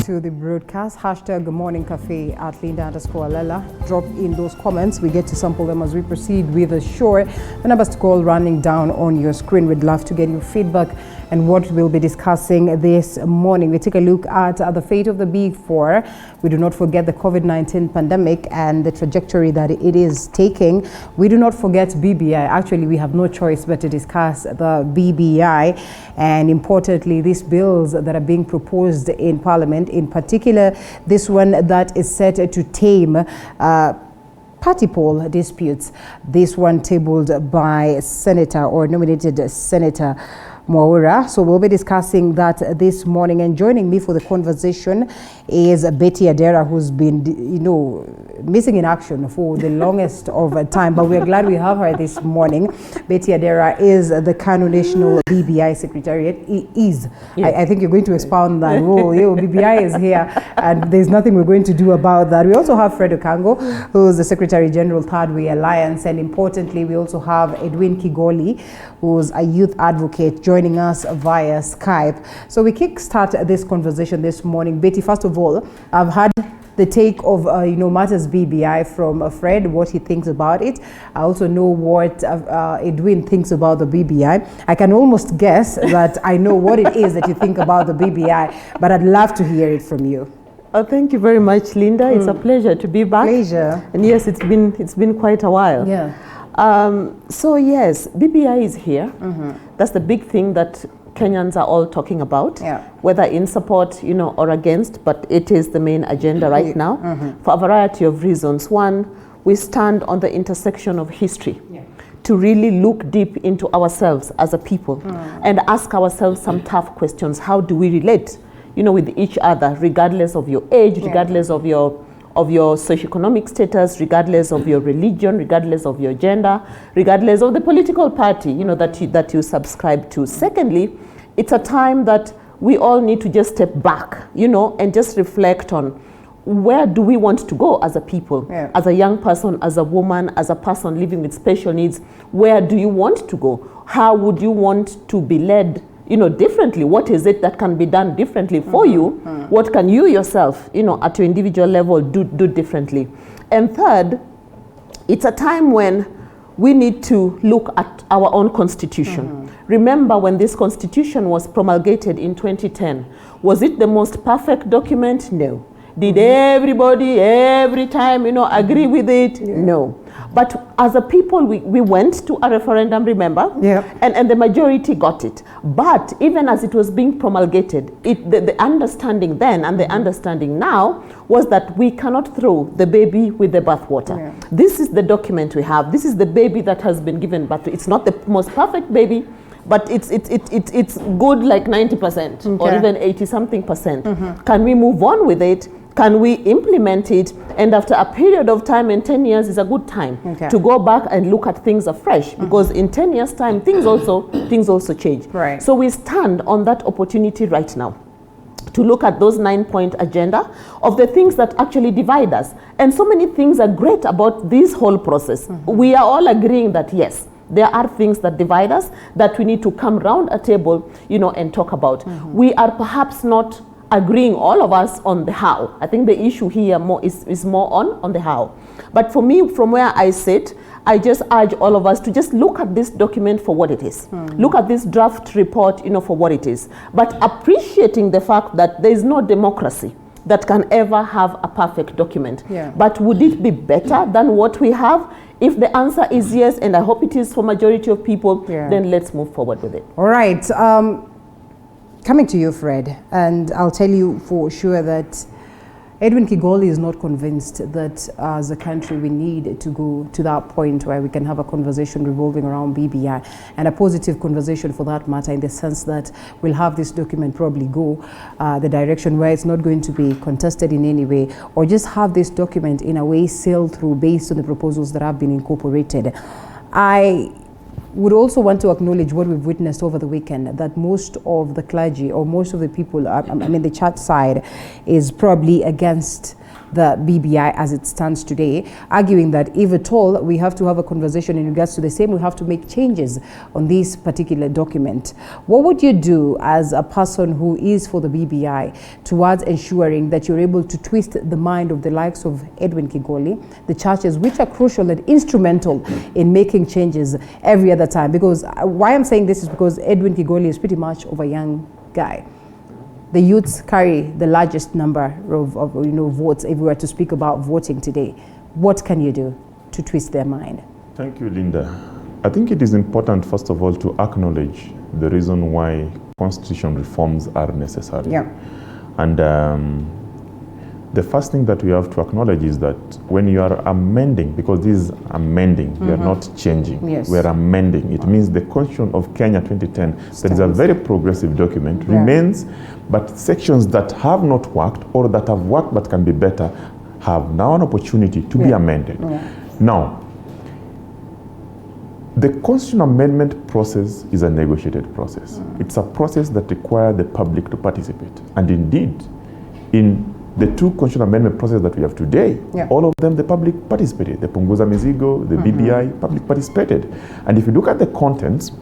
to the broadcast. Hashtag Good Morning Cafe at Linda_Alela. Drop in those comments. We get to sample them as we proceed with the show. The numbers to call running down on your screen. We'd love to get your feedback and what we'll be discussing this morning. We take a look at the fate of the Big Four. We do not forget the COVID-19 pandemic and the trajectory that it is taking. We do not forget BBI. Actually, we have no choice but to discuss the BBI, and importantly, these bills that are being proposed in Parliament, in particular, this one that is set to tame party poll disputes. This one tabled by Senator or nominated Senator Mwaura. So we'll be discussing that this morning, and joining me for the conversation is Betty Adera, who's been, missing in action for the longest of time, but we're glad we have her this morning. Betty Adera is the Kano National BBI Secretariat. Yes. I think you're going to expound that role. BBI is here, and there's nothing we're going to do about that. We also have Fred Okango, who's the Secretary General, Third Way Alliance, and importantly, we also have Edwin Kigoli, who's a youth advocate, joining us via Skype. So we kickstart this conversation this morning. Betty, first of all, I've had the take of matters BBI from Fred, what he thinks about it. I also know what Edwin thinks about the BBI. I can almost guess that I know what it is that you think about the BBI, but I'd love to hear it from you. Thank you very much, Linda. It's a pleasure to be back. Pleasure. And yes, it's been quite a while. Yeah. So yes, BBI is here. That's the big thing that Kenyans are all talking about, whether in support, or against, but it is the main agenda right now for a variety of reasons. One, we stand on the intersection of history to really look deep into ourselves as a people and ask ourselves some tough questions. How do we relate, with each other, regardless of your age, regardless of your socioeconomic status, regardless of your religion, regardless of your gender, regardless of the political party, that you subscribe to. Secondly, it's a time that we all need to just step back, and just reflect on where do we want to go as a people, as a young person, as a woman, as a person living with special needs. Where do you want to go? How would you want to be led differently? What is it that can be done differently for you? What can you yourself, at your individual level do differently? And third, it's a time when we need to look at our own constitution. Remember, when this constitution was promulgated in 2010, was it the most perfect document? No. Did everybody, every time, agree with it? No. But as a people, we went to a referendum, remember? And the majority got it. But even as it was being promulgated, the understanding then and the understanding now was that we cannot throw the baby with the bathwater. This is the document we have. This is the baby that has been given birth to. It's not the most perfect baby, but it's good like 90% or even 80-something%. Can we move on with it? Can we implement it? And after a period of time, and 10 years is a good time to go back and look at things afresh, because in 10 years' time, things also change. Right. So we stand on that opportunity right now to look at those 9-point agenda of the things that actually divide us. And so many things are great about this whole process. We are all agreeing that yes, there are things that divide us that we need to come round a table, and talk about. We are perhaps not agreeing, all of us, on the how. I think the issue here is more on the how. But for me, from where I sit, I just urge all of us to just look at this document for what it is. Look at this draft report, for what it is. But appreciating the fact that there is no democracy that can ever have a perfect document. But would it be better than what we have? If the answer is yes, and I hope it is for majority of people, then let's move forward with it. All right. Coming to you, Fred, and I'll tell you for sure that Edwin Kigoli is not convinced that as a country we need to go to that point where we can have a conversation revolving around BBI, and a positive conversation for that matter, in the sense that we'll have this document probably go the direction where it's not going to be contested in any way, or just have this document in a way sail through based on the proposals that have been incorporated. I would also want to acknowledge what we've witnessed over the weekend, that most of the clergy or most of the people, the church side, is probably against the BBI as it stands today, arguing that if at all we have to have a conversation in regards to the same, we have to make changes on this particular document. What would you do as a person who is for the BBI towards ensuring that you're able to twist the mind of the likes of Edwin Kigoli, the churches, which are crucial and instrumental in making changes every other time? Because why I'm saying this is because Edwin Kigoli is pretty much of a young guy. The youths carry the largest number of votes if we were to speak about voting today. What can you do to twist their mind? Thank you, Linda. I think it is important, first of all, to acknowledge the reason why constitution reforms are necessary. Yeah. And the first thing that we have to acknowledge is that when you are amending, because this is amending, we are not changing, yes. we are amending. It means the Constitution of Kenya 2010, that is a very progressive document, remains, but sections that have not worked or that have worked but can be better have now an opportunity to be amended. Now, the constitutional amendment process is a negotiated process. It's a process that requires the public to participate. And indeed, in the two constitutional amendment processes that we have today, all of them, the public participated. The Punguza Mizigo, the BBI, public participated. And if you look at the contents,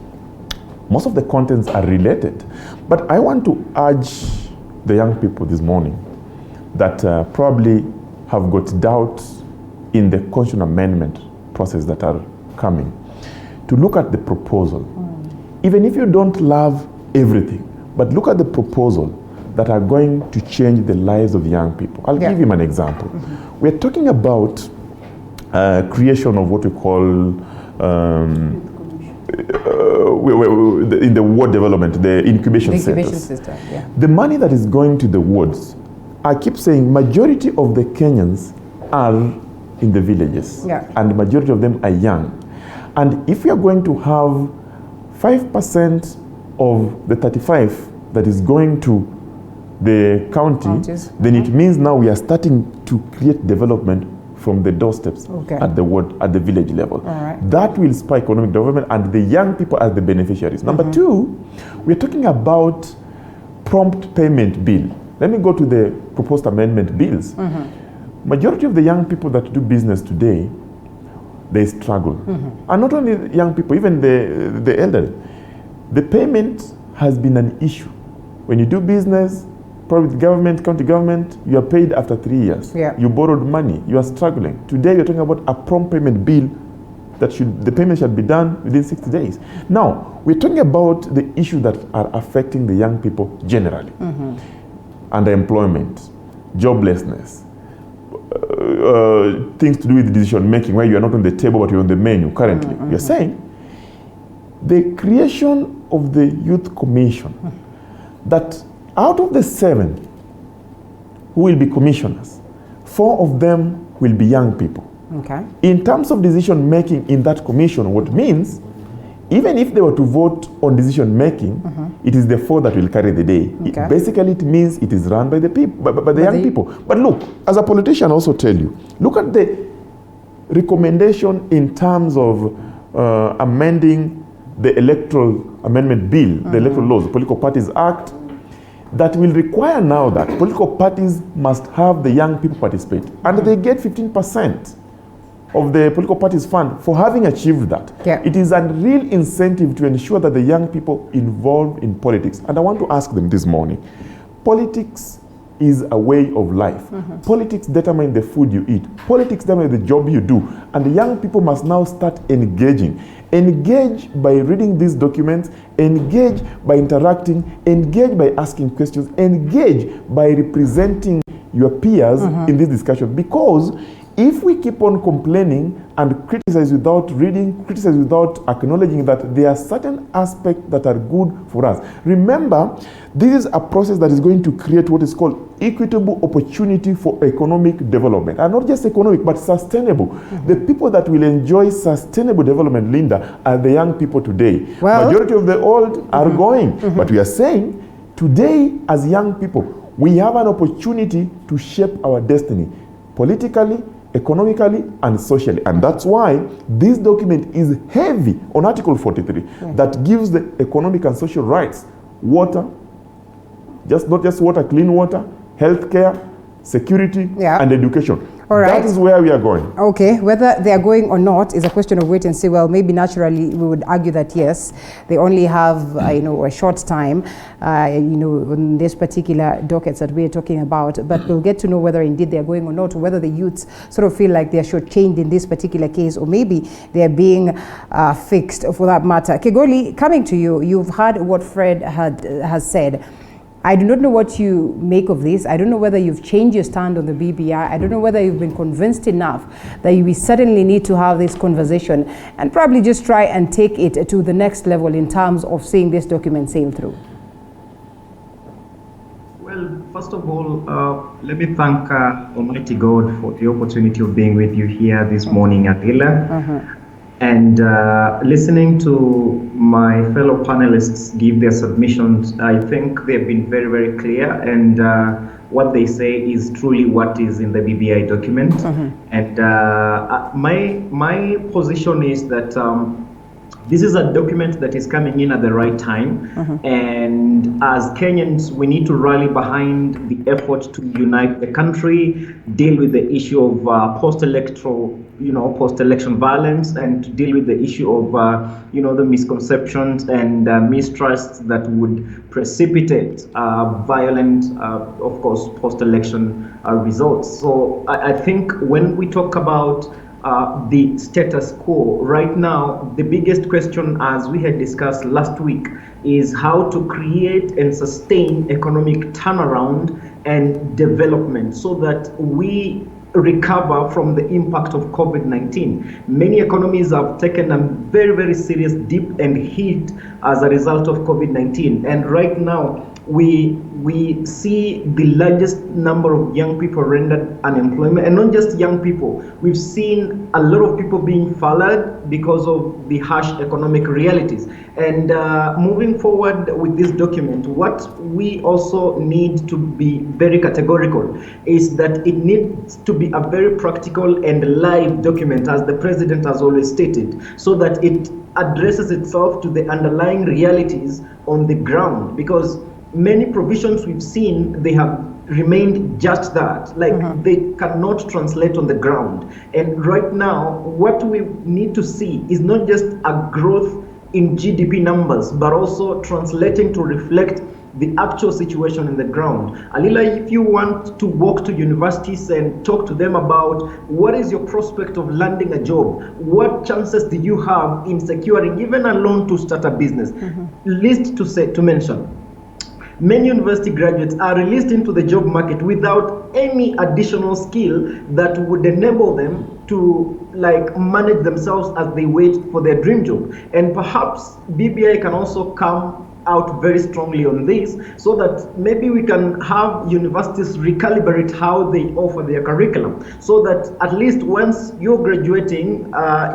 most of the contents are related. But I want to urge the young people this morning that probably have got doubts in the constitutional amendment process that are coming, to look at the proposal. Even if you don't love everything, but look at the proposal that are going to change the lives of young people. I'll give you an example. We're talking about creation of what we call in the ward development, the incubation centers. The money that is going to the wards, I keep saying majority of the Kenyans are in the villages, and the majority of them are young. And if we are going to have 5% of the 35 that is going to the counties, then it means now we are starting to create development from the doorsteps at the ward, at the village level. That will spur economic development and the young people as the beneficiaries. Number two, we're talking about prompt payment bill. Let me go to the proposed amendment bills. Majority of the young people that do business today, they struggle. And not only young people, even the elderly. The payment has been an issue. When you do business, private government, county government, you are paid after 3 years. You borrowed money, you are struggling. Today, you're talking about a prompt payment bill that the payment should be done within 60 days. Now, we're talking about the issues that are affecting the young people generally. Underemployment, joblessness, things to do with decision making, where you are not on the table but you're on the menu currently. We're saying the creation of the Youth Commission, that out of the 7 who will be commissioners, 4 of them will be young people. In terms of decision making in that commission, what means, even if they were to vote on decision making, it is the 4 that will carry the day. Basically, it means it is run by the people, by the young people. But look, as a politician, I also tell you, look at the recommendation in terms of amending the electoral amendment bill, the electoral laws, the Political Parties Act, that will require now that political parties must have the young people participate. And they get 15% of the political parties fund for having achieved that. It is a real incentive to ensure that the young people involved in politics. And I want to ask them this morning, politics is a way of life. Politics determine the food you eat. Politics determine the job you do. And the young people must now start engaging. Engage by reading these documents, engage by interacting, engage by asking questions, engage by representing your peers in this discussion. Because if we keep on complaining and criticize without reading, criticize without acknowledging that there are certain aspects that are good for us. Remember, this is a process that is going to create what is called equitable opportunity for economic development. And not just economic, but sustainable. The people that will enjoy sustainable development, Linda, are the young people today. Majority of the old are going. But we are saying, today, as young people, we have an opportunity to shape our destiny, politically, economically, and socially. And that's why this document is heavy on Article 43, that gives the economic and social rights, water, not just water, clean water, healthcare, security, and education. All right. That is where we are going. Okay, whether they are going or not is a question of wait and see. Well, maybe naturally we would argue that yes, they only have a short time, on this particular dockets that we are talking about. But we'll get to know whether indeed they are going or not, or whether the youths sort of feel like they are shortchanged in this particular case, or maybe they are being fixed for that matter. Kegoli, coming to you, you've heard what Fred has said. I do not know what you make of this. I don't know whether you've changed your stand on the BBI. I don't know whether you've been convinced enough that we certainly need to have this conversation and probably just try and take it to the next level in terms of seeing this document sail through. Well, first of all, let me thank Almighty God for the opportunity of being with you here this morning, Adila. And listening to my fellow panelists give their submissions, I think they've been very, very clear, and what they say is truly what is in the BBI document. And my position is that this is a document that is coming in at the right time, and as Kenyans, we need to rally behind the effort to unite the country, deal with the issue of post-election violence, and to deal with the issue of, the misconceptions and mistrusts that would precipitate violent, of course, post-election results. So I think when we talk about the status quo right now, the biggest question, as we had discussed last week, is how to create and sustain economic turnaround and development so that we recover from the impact of COVID-19. Many economies have taken a very, very serious dip and hit as a result of COVID-19. And right now, we see the largest number of young people rendered unemployment, and not just young people. We've seen a lot of people being furloughed because of the harsh economic realities. And moving forward with this document, what we also need to be very categorical is that it needs to be a very practical and live document, as the president has always stated, so that it addresses itself to the underlying realities on the ground, because many provisions we've seen, they have remained just that, like they cannot translate on the ground. And right now, what we need to see is not just a growth in GDP numbers, but also translating to reflect the actual situation in the ground. Alila, if you want to walk to universities and talk to them about what is your prospect of landing a job, what chances do you have in securing even a loan to start a business, least to mention, many university graduates are released into the job market without any additional skill that would enable them to manage themselves as they wait for their dream job. And perhaps BBI can also come out very strongly on this, so that maybe we can have universities recalibrate how they offer their curriculum, so that at least once you're graduating,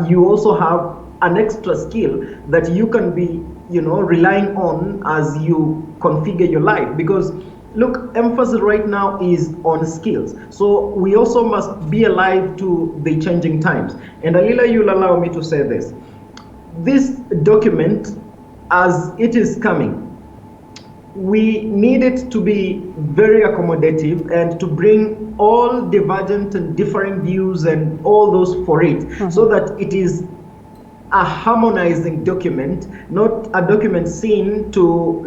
you also have an extra skill that you can be relying on as you configure your life. Because look, emphasis right now is on skills. So we also must be alive to the changing times. And Alila, you'll allow me to say this. This document, as it is coming, we need it to be very accommodative and to bring all divergent and differing views and all those for it, so that it is a harmonizing document, not a document seen to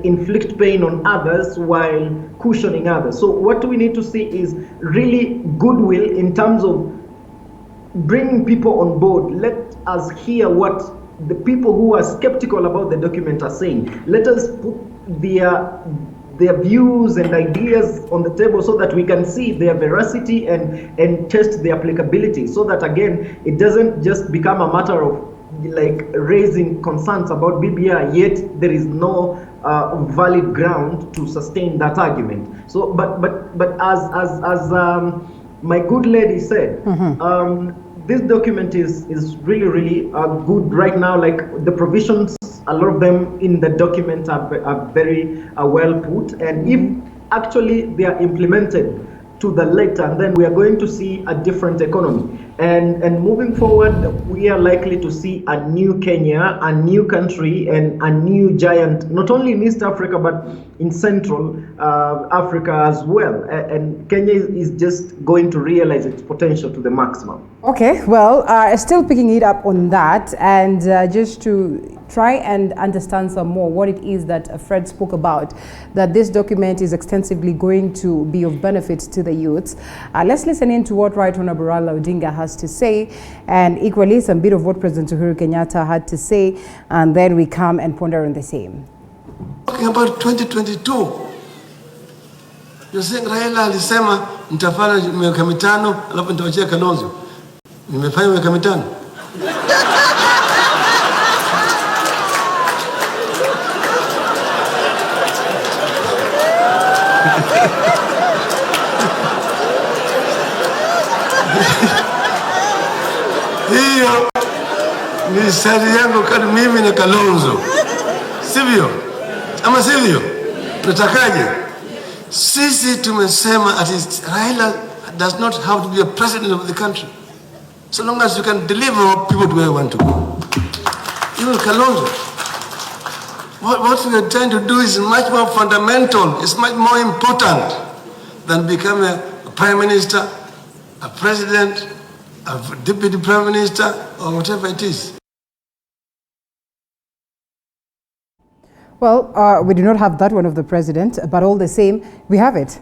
inflict pain on others while cushioning others. So what we need to see is really goodwill in terms of bringing people on board. Let us hear what the people who are skeptical about the document are saying. Let us put their views and ideas on the table so that we can see their veracity and test the applicability, so that again it doesn't just become a matter of raising concerns about BBI, yet there is no valid ground to sustain that argument. So but as my good lady said, this document is really good right now. The provisions, a lot of them in the document are very well put, and if actually they are implemented, to the later, and then we are going to see a different economy. And moving forward, we are likely to see a new Kenya, a new country, and a new giant, not only in East Africa, but in Central Africa as well. And Kenya is just going to realize its potential to the maximum. Okay, well, still picking it up on that, and just to try and understand some more what it is that Fred spoke about, that this document is extensively going to be of benefit to the youths. Let's listen in to what Right Honorable Raila Odinga has to say, and equally some bit of what President Uhuru Kenyatta had to say, and then we come and ponder on the same. Talking about 2022, you're saying Raila alisema nitafanya miaka mitano alafu nitawachia Kalonzo. Nimefanya miaka mitano. Hiyo ni sari yangu kati mimi na Kalonzo. Sivyo? Ama sivyo? Tutakaje? Sisi tumesema at least Raila does not have to be a president of the country. So long as you can deliver people to where you want to go. Even Kalonzo. What we are trying to do is much more fundamental, it's much more important than becoming a prime minister, a president, a deputy prime minister, or whatever it is. Well, we do not have that one of the president, but all the same, we have it.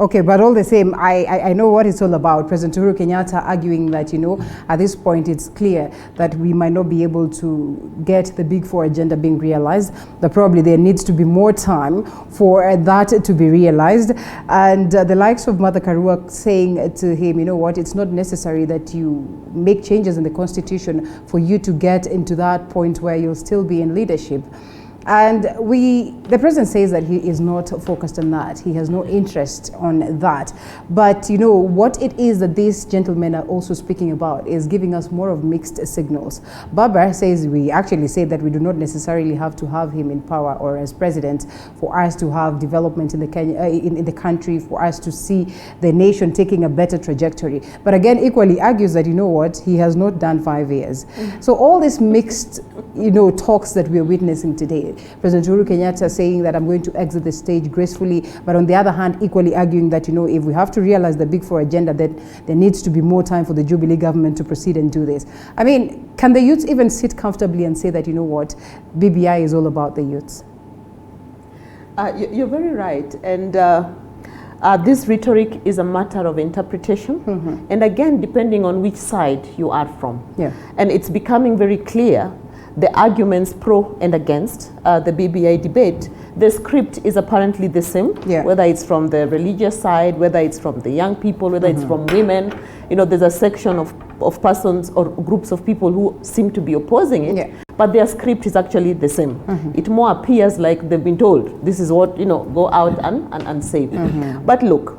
Okay, but all the same, I know what it's all about. President Uhuru Kenyatta arguing that, you know, at this point it's clear that we might not be able to get the Big Four agenda being realized, that probably there needs to be more time for that to be realized. And the likes of Martha Karua saying to him, you know what, it's not necessary that you make changes in the constitution for you to get into that point where you'll still be in leadership. And the president says that he is not focused on that. He has no interest on that. But, you know, what it is that these gentlemen are also speaking about is giving us more of mixed signals. Baba says we actually say that we do not necessarily have to have him in power or as president for us to have development in the country, for us to see the nation taking a better trajectory. But again, equally argues that, you know what, he has not done 5 years. So all these mixed, you know, talks that we are witnessing today, President Uhuru Kenyatta saying that I'm going to exit the stage gracefully, but on the other hand, equally arguing that, you know, if we have to realize the Big Four agenda, then there needs to be more time for the Jubilee government to proceed and do this. I mean, can the youths even sit comfortably and say that, you know what, BBI is all about the youths? You're very right. And this rhetoric is a matter of interpretation. And again, depending on which side you are from. And it's becoming very clear the arguments pro and against the BBI debate. The script is apparently the same, whether it's from the religious side, whether it's from the young people, whether it's from women. You know, there's a section of persons or groups of people who seem to be opposing it, but their script is actually the same. It more appears like they've been told, this is what, you know, go out and say. But look,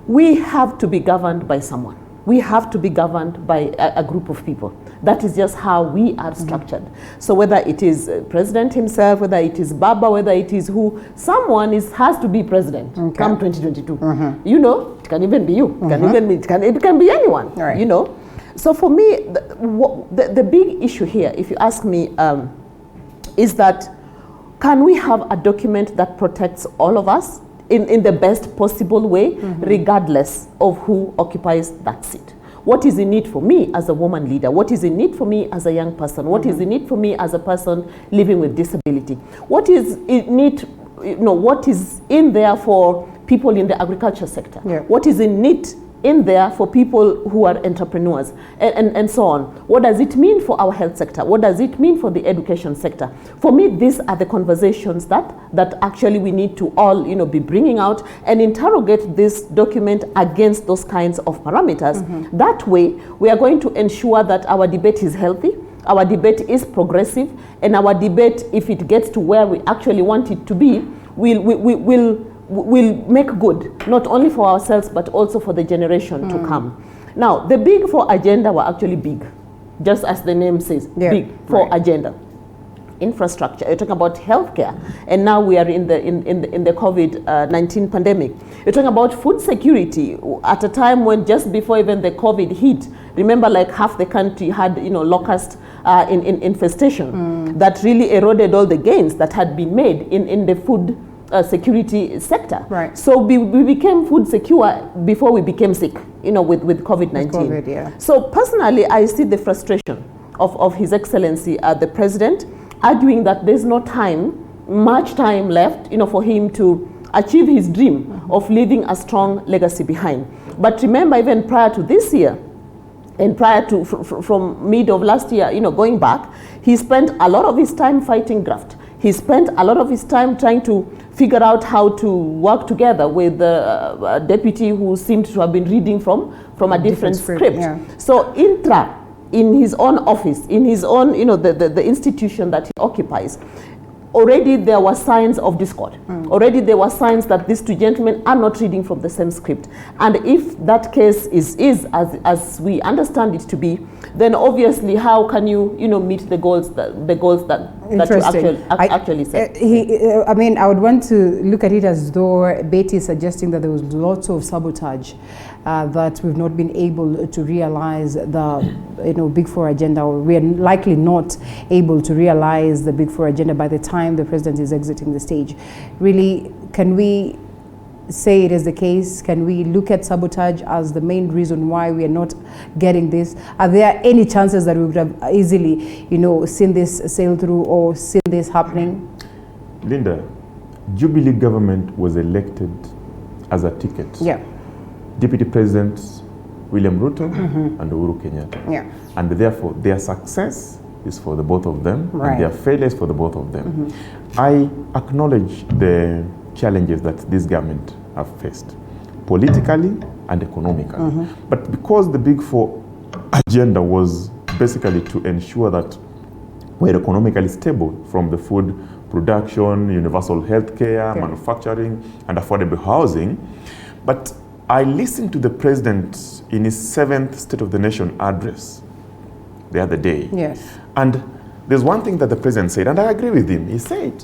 we have to be governed by someone. We have to be governed by a group of people. That is just how we are structured. So whether it is President himself, whether it is Baba, whether it is who, someone has to be president come 2022. You know, it can even be you. It can be anyone, you know. So for me, the big issue here, if you ask me, is that can we have a document that protects all of us in the best possible way, regardless of who occupies that seat? What is in it for me as a woman leader? What is in it for me as a young person? What is in it for me as a person living with disability? What is in it, you know, what is in there for people in the agriculture sector? What is in it in there for people who are entrepreneurs, and so on? What does it mean for our health sector? What does it mean for the education sector? For me, these are the conversations that actually we need to all, you know, be bringing out and interrogate this document against those kinds of parameters. That way, we are going to ensure that our debate is healthy, our debate is progressive, and our debate, if it gets to where we actually want it to be, will make good, not only for ourselves, but also for the generation to come. Now, the Big Four agenda were actually big, just as the name says, Big Four agenda. infrastructure, you're talking about healthcare, and now we are in the COVID-19 pandemic. You're talking about food security at a time when just before even the COVID hit, remember, like half the country had, locust infestation that really eroded all the gains that had been made in the food security sector. Right. So we became food secure before we became sick, with COVID-19. COVID, yeah. So personally, I see the frustration of His Excellency the President, arguing that there's no much time left, for him to achieve his dream of leaving a strong legacy behind. But remember, even prior to this year, and prior to from mid of last year, going back, he spent a lot of his time fighting graft. He spent a lot of his time trying to figure out how to work together with the deputy who seemed to have been reading from a different script. Yeah. So in his own office, in his own, the institution that he occupies, already there were signs of discord. Already there were signs that these two gentlemen are not reading from the same script. And if that case is as we understand it to be, then obviously how can you meet the goals that you actually set? I would want to look at it as though Betty is suggesting that there was lots of sabotage that we've not been able to realize the Big Four agenda, or we are likely not able to realize the Big Four agenda by the time the president is exiting the stage. Really, can we say it is the case? Can we look at sabotage as the main reason why we are not getting this? Are there any chances that we would have easily, seen this sail through or seen this happening? Linda, Jubilee government was elected as a ticket. Yeah. Deputy Presidents William Ruto and Uhuru Kenyatta. Yeah. And therefore, their success is for the both of them, right, and their failures for the both of them. I acknowledge the challenges that this government have faced, politically and economically. But because the Big Four agenda was basically to ensure that we're economically stable, from the food production, universal health care, manufacturing, and affordable housing. But I listened to the president in his 7th State of the Nation address the other day. Yes. And there's one thing that the president said, and I agree with him. He said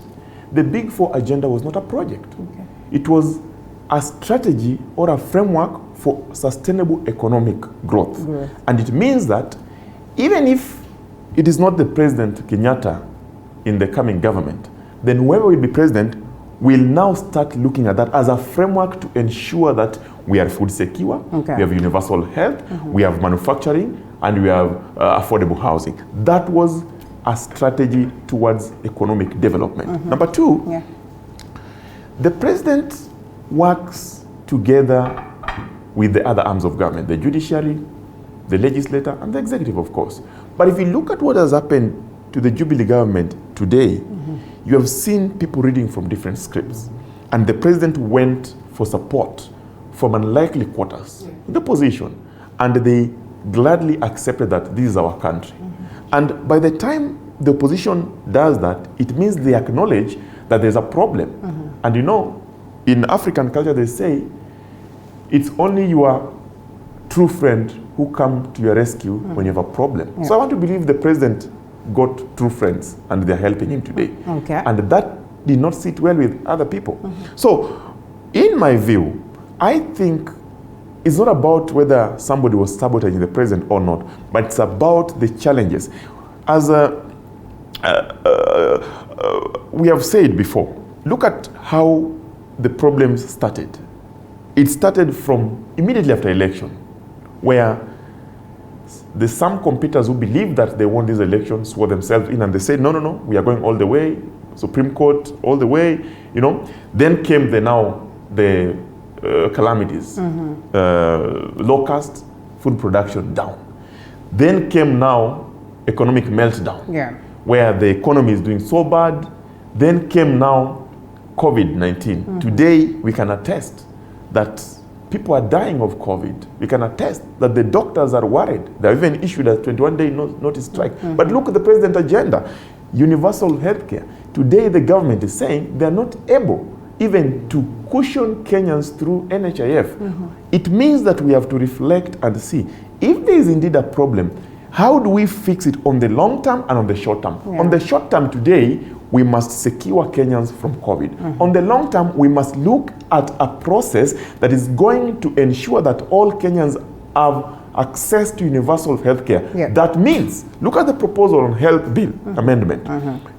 the Big Four agenda was not a project. Okay. It was a strategy or a framework for sustainable economic growth. And it means that even if it is not the President Kenyatta in the coming government, then whoever will be president will now start looking at that as a framework to ensure that we are food secure, we have universal health, we have manufacturing, and we have affordable housing. That was a strategy towards economic development. Number two, the president works together with the other arms of government, the judiciary, the legislature, and the executive, of course. But if you look at what has happened to the Jubilee government today, you have seen people reading from different scripts. And the president went for support from unlikely quarters in the opposition. And they gladly accepted that this is our country. And by the time the opposition does that, it means they acknowledge that there's a problem. And in African culture, they say, it's only your true friend who come to your rescue when you have a problem. So I want to believe the president got true friends and they're helping him today. And that did not sit well with other people. So in my view, I think it's not about whether somebody was sabotaging the president or not, but it's about the challenges. As we have said before, look at how the problems started. It started from immediately after election, where there's some competitors who believe that they won these elections, swore themselves in, and they said, no, we are going all the way, Supreme Court, all the way, Then came the calamities, locust, food production down. Then came now economic meltdown, where the economy is doing so bad. Then came now COVID-19. Today, we can attest that people are dying of COVID. We can attest that the doctors are worried. They have even issued a 21-day notice strike. But look at the president's agenda. Universal health care. Today, the government is saying they're not able even to cushion Kenyans through NHIF. It means that we have to reflect and see, if there is indeed a problem, How do we fix it on the long term and on the short term? Yeah. On the short term today, we must secure Kenyans from COVID. On the long term, we must look at a process that is going to ensure that all Kenyans have access to universal health care. Yeah. That means, look at the proposal on health bill amendment,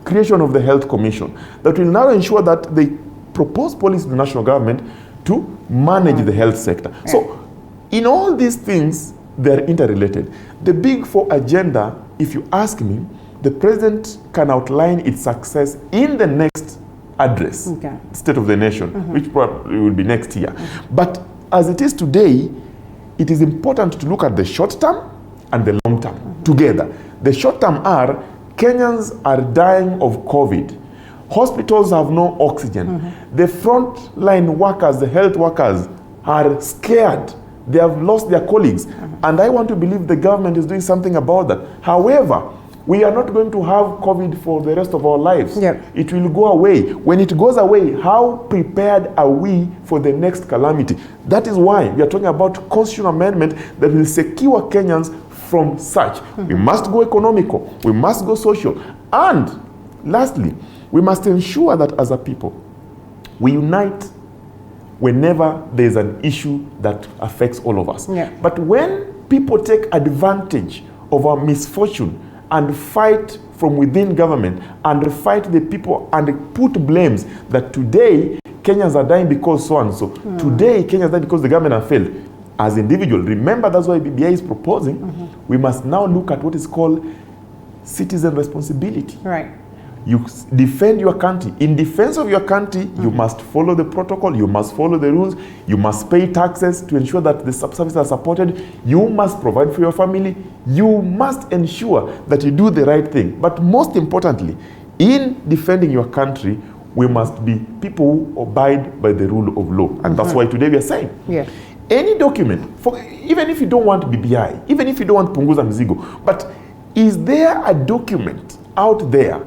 creation of the health commission, that will now ensure that they propose policy to the national government to manage the health sector. Yeah. So, in all these things, they're interrelated. The Big Four agenda, if you ask me, the president can outline its success in the next address, State of the Nation, which probably will be next year. But as it is today, it is important to look at the short term and the long term together. The short term are Kenyans are dying of COVID. Hospitals have no oxygen. The frontline workers, the health workers, are scared. They have lost their colleagues. And I want to believe the government is doing something about that. However, we are not going to have COVID for the rest of our lives. Yep. It will go away. When it goes away, how prepared are we for the next calamity? That is why we are talking about constitutional amendment that will secure Kenyans from such. We must go economical. We must go social. And lastly, we must ensure that as a people, we unite whenever there's an issue that affects all of us. Yeah. But when people take advantage of our misfortune and fight from within government and fight the people and put blames that today Kenyans are dying because so and so, today Kenyans are dying because the government has failed. As individuals, remember that's why BBI is proposing, we must now look at what is called citizen responsibility. Right. You defend your country. In defense of your country, you must follow the protocol, you must follow the rules, you must pay taxes to ensure that the services are supported, you must provide for your family, you must ensure that you do the right thing. But most importantly, in defending your country, we must be people who abide by the rule of law. And that's why today we are saying, any document, even if you don't want BBI, even if you don't want Punguza Mzigo, but is there a document out there,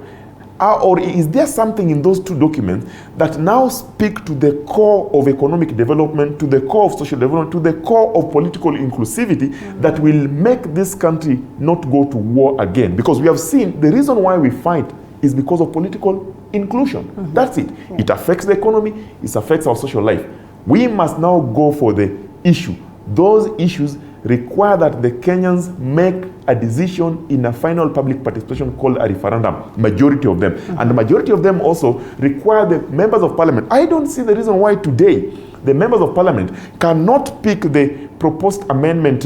or is there something in those two documents that now speak to the core of economic development, to the core of social development, to the core of political inclusivity that will make this country not go to war again? Because we have seen the reason why we fight is because of political inclusion. That's it. It affects the economy, it affects our social life. We must now go for the issue. Those issues require that the Kenyans make a decision in a final public participation called a referendum, majority of them. And the majority of them also require the members of parliament. I don't see the reason why today the members of parliament cannot pick the proposed amendment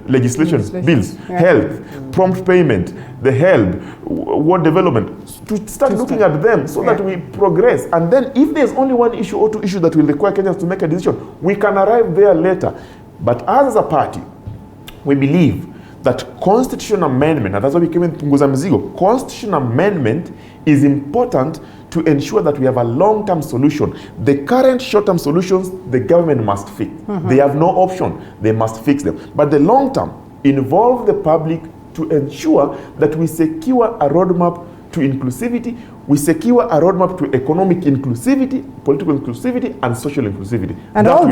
legislation bills, health, prompt payment, the HELB, ward development, to start looking at them so that we progress. And then if there's only one issue or two issues that will require Kenyans to make a decision, we can arrive there later. But as a party, we believe that constitutional amendment, and that's why we came in Punguza Mzigo, constitutional amendment is important to ensure that we have a long-term solution. The current short-term solutions, the government must fix. They have no option. They must fix them. But the long-term involve the public to ensure that we secure a roadmap to inclusivity, we secure a roadmap to economic inclusivity, political inclusivity, and social inclusivity. And all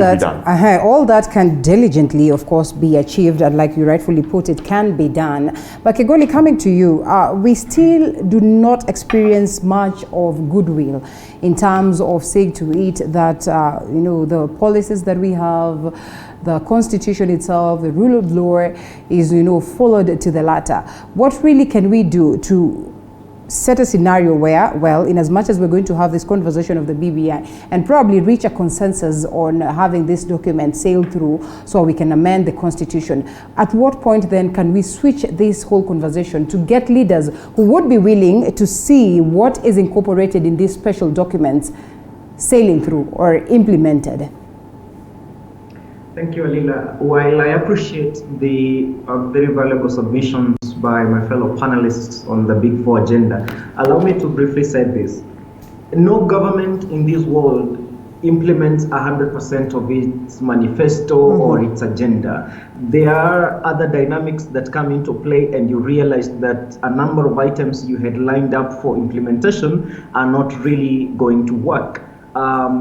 that can diligently, of course, be achieved, and like you rightfully put, it can be done. But Kegoli, coming to you, we still do not experience much of goodwill in terms of saying to it that, the policies that we have, the constitution itself, the rule of law is, followed to the latter. What really can we do to set a scenario where, well, in as much as we're going to have this conversation of the BBI and probably reach a consensus on having this document sail through so we can amend the constitution, at what point then can we switch this whole conversation to get leaders who would be willing to see what is incorporated in these special documents sailing through or implemented? Thank you, Alila. While I appreciate the very valuable submissions by my fellow panelists on the Big Four agenda, allow me to briefly say this. No government in this world implements 100% of its manifesto or its agenda. There are other dynamics that come into play, and you realize that a number of items you had lined up for implementation are not really going to work.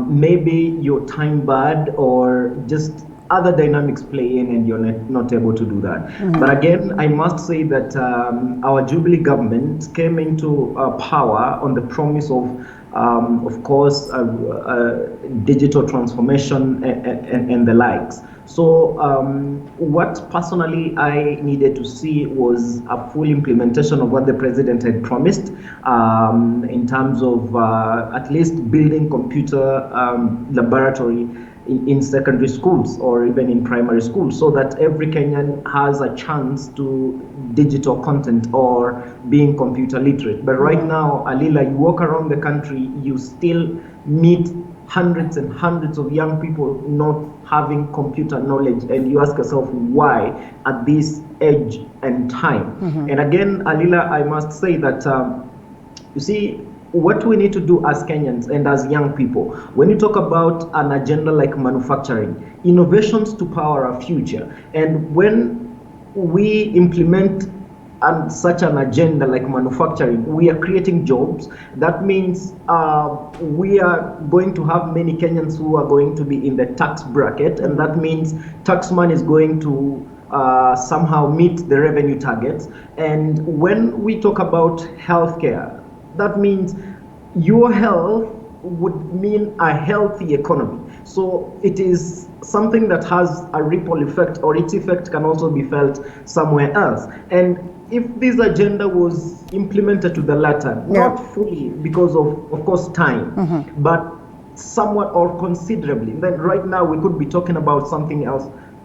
Maybe you're time barred or just other dynamics play in and you're not able to do that. But again, I must say that our Jubilee government came into power on the promise of course, digital transformation and the likes. So what personally I needed to see was a full implementation of what the president had promised in terms of at least building computer laboratory in secondary schools or even in primary schools, so that every Kenyan has a chance to digital content or being computer literate. But right now, Alila, you walk around the country, you still meet hundreds and hundreds of young people not having computer knowledge, and you ask yourself why at this age and time. And again, Alila, I must say that you see, what we need to do as Kenyans and as young people, when you talk about an agenda like manufacturing, innovations to power our future, and when we implement such an agenda like manufacturing, we are creating jobs. That means we are going to have many Kenyans who are going to be in the tax bracket, and that means tax money is going to somehow meet the revenue targets. And when we talk about healthcare, that means your health would mean a healthy economy. So it is something that has a ripple effect, or its effect can also be felt somewhere else. And if this agenda was implemented to the latter, not fully because of course, time, but somewhat or considerably, then right now we could be talking about something else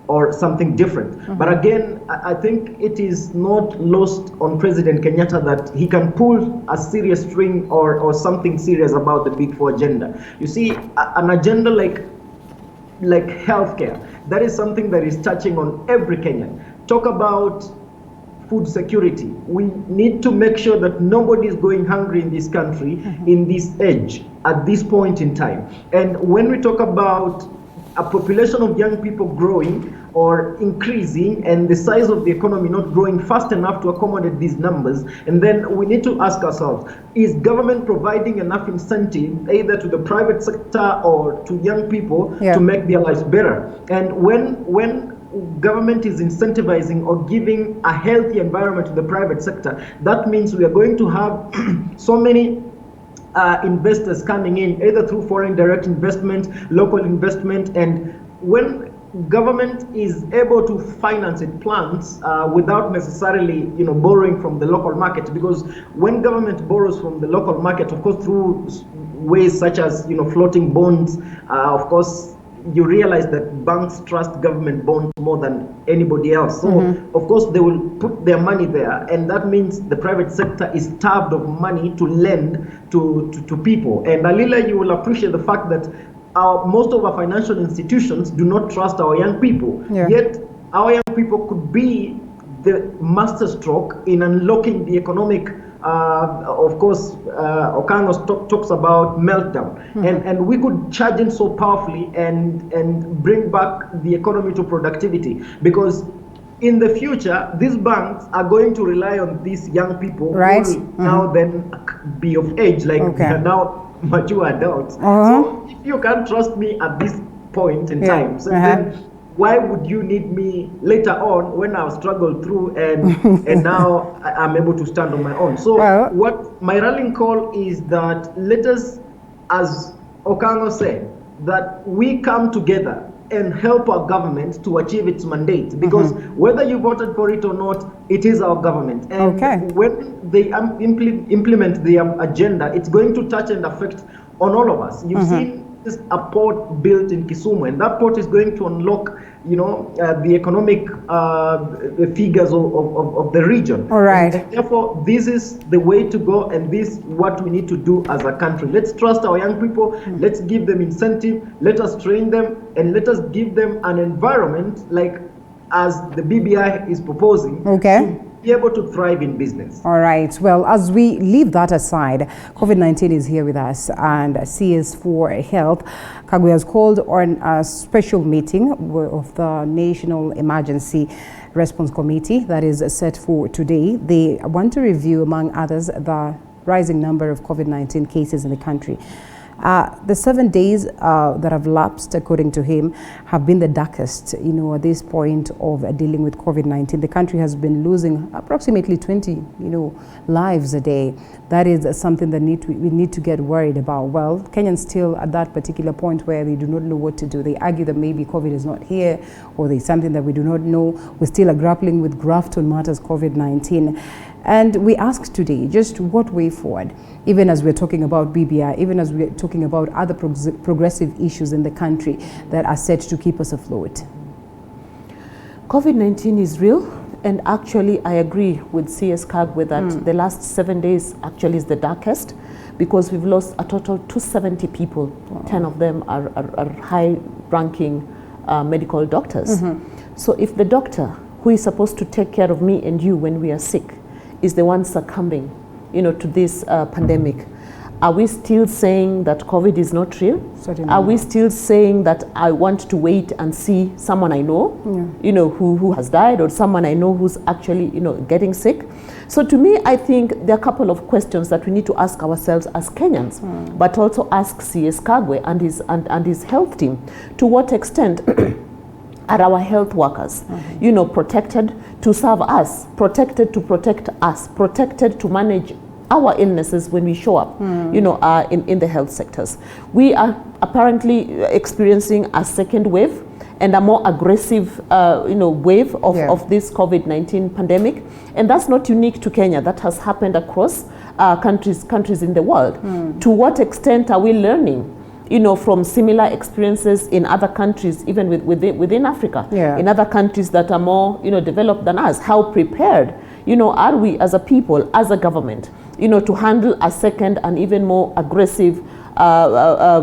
or something different. But again, I think it is not lost on President Kenyatta that he can pull a serious string or something serious about the Big Four agenda. You see, an agenda like healthcare, that is something that is touching on every Kenyan. Talk about food security. We need to make sure that nobody is going hungry in this country in this age, at this point in time. And when we talk about a population of young people growing or increasing, and the size of the economy not growing fast enough to accommodate these numbers, and then we need to ask ourselves, is government providing enough incentive either to the private sector or to young people to make their lives better? And when government is incentivizing or giving a healthy environment to the private sector, that means we are going to have so many investors coming in, either through foreign direct investment, local investment. And when government is able to finance its plans without necessarily borrowing from the local market, because when government borrows from the local market, of course through ways such as floating bonds, of course you realize that banks trust government bonds more than anybody else. So of course they will put their money there, and that means the private sector is starved of money to lend to people. And Alila, you will appreciate the fact that most of our financial institutions do not trust our young people. Yet our young people could be the masterstroke in unlocking the economic of course, Okango talks about meltdown, and we could charge in so powerfully and bring back the economy to productivity, because in the future these banks are going to rely on these young people who will now then be of age, like they are now mature adults. So if you can't trust me at this point in time, so then why would you need me later on when I've struggled through and now I'm able to stand on my own? So what my rallying call is that let us, as Okango said, that we come together and help our government to achieve its mandate, because whether you voted for it or not, it is our government. And when they implement the agenda, it's going to touch and affect on all of us. You've seen a port built in Kisumu, and that port is going to unlock, the economic figures of the region. All right. And therefore, this is the way to go, and this is what we need to do as a country. Let's trust our young people. Let's give them incentive. Let us train them, and let us give them an environment like as the BBI is proposing. To be able to thrive in business. All right. Well, as we leave that aside, COVID-19 is here with us, and CS4 Health, Kagwe has called on a special meeting of the National Emergency Response Committee that is set for today. They want to review, among others, the rising number of COVID-19 cases in the country. The 7 days that have lapsed, according to him, have been the darkest, at this point of dealing with COVID-19. The country has been losing approximately 20, lives a day. That is something that we need to get worried about. Well, Kenyans still at that particular point where they do not know what to do. They argue that maybe COVID is not here, or there's something that we do not know. We still are grappling with graft on matters COVID-19. And we ask today, just what way forward, even as we're talking about BBI, even as we're talking about other progressive issues in the country that are set to keep us afloat? COVID-19 is real, and actually I agree with CS Kagwe that the last 7 days actually is the darkest, because we've lost a total 270 people. 10 of them are high-ranking medical doctors. So if the doctor who is supposed to take care of me and you when we are sick is the one succumbing, to this pandemic, are we still saying that COVID is not real? Certainly are we still saying that I want to wait and see someone I know, who has died, or someone I know who's actually, getting sick? So to me, I think there are a couple of questions that we need to ask ourselves as Kenyans, but also ask CS Kagwe and his health team. To what extent are our health workers, protected to serve us, protected to protect us, protected to manage our illnesses when we show up, in the health sectors? We are apparently experiencing a second wave and a more aggressive, wave of this COVID-19 pandemic, and that's not unique to Kenya. That has happened across countries in the world. To what extent are we learning, from similar experiences in other countries, even within Africa, in other countries that are more, developed than us? How prepared, are we as a people, as a government, to handle a second and even more aggressive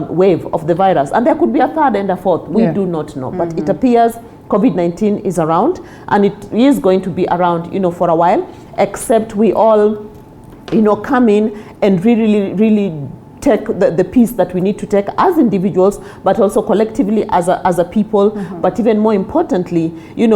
wave of the virus? And there could be a third and a fourth. We do not know. But it appears COVID-19 is around, and it is going to be around, for a while, except we all, come in and really take the piece that we need to take as individuals, but also collectively as a people, but even more importantly,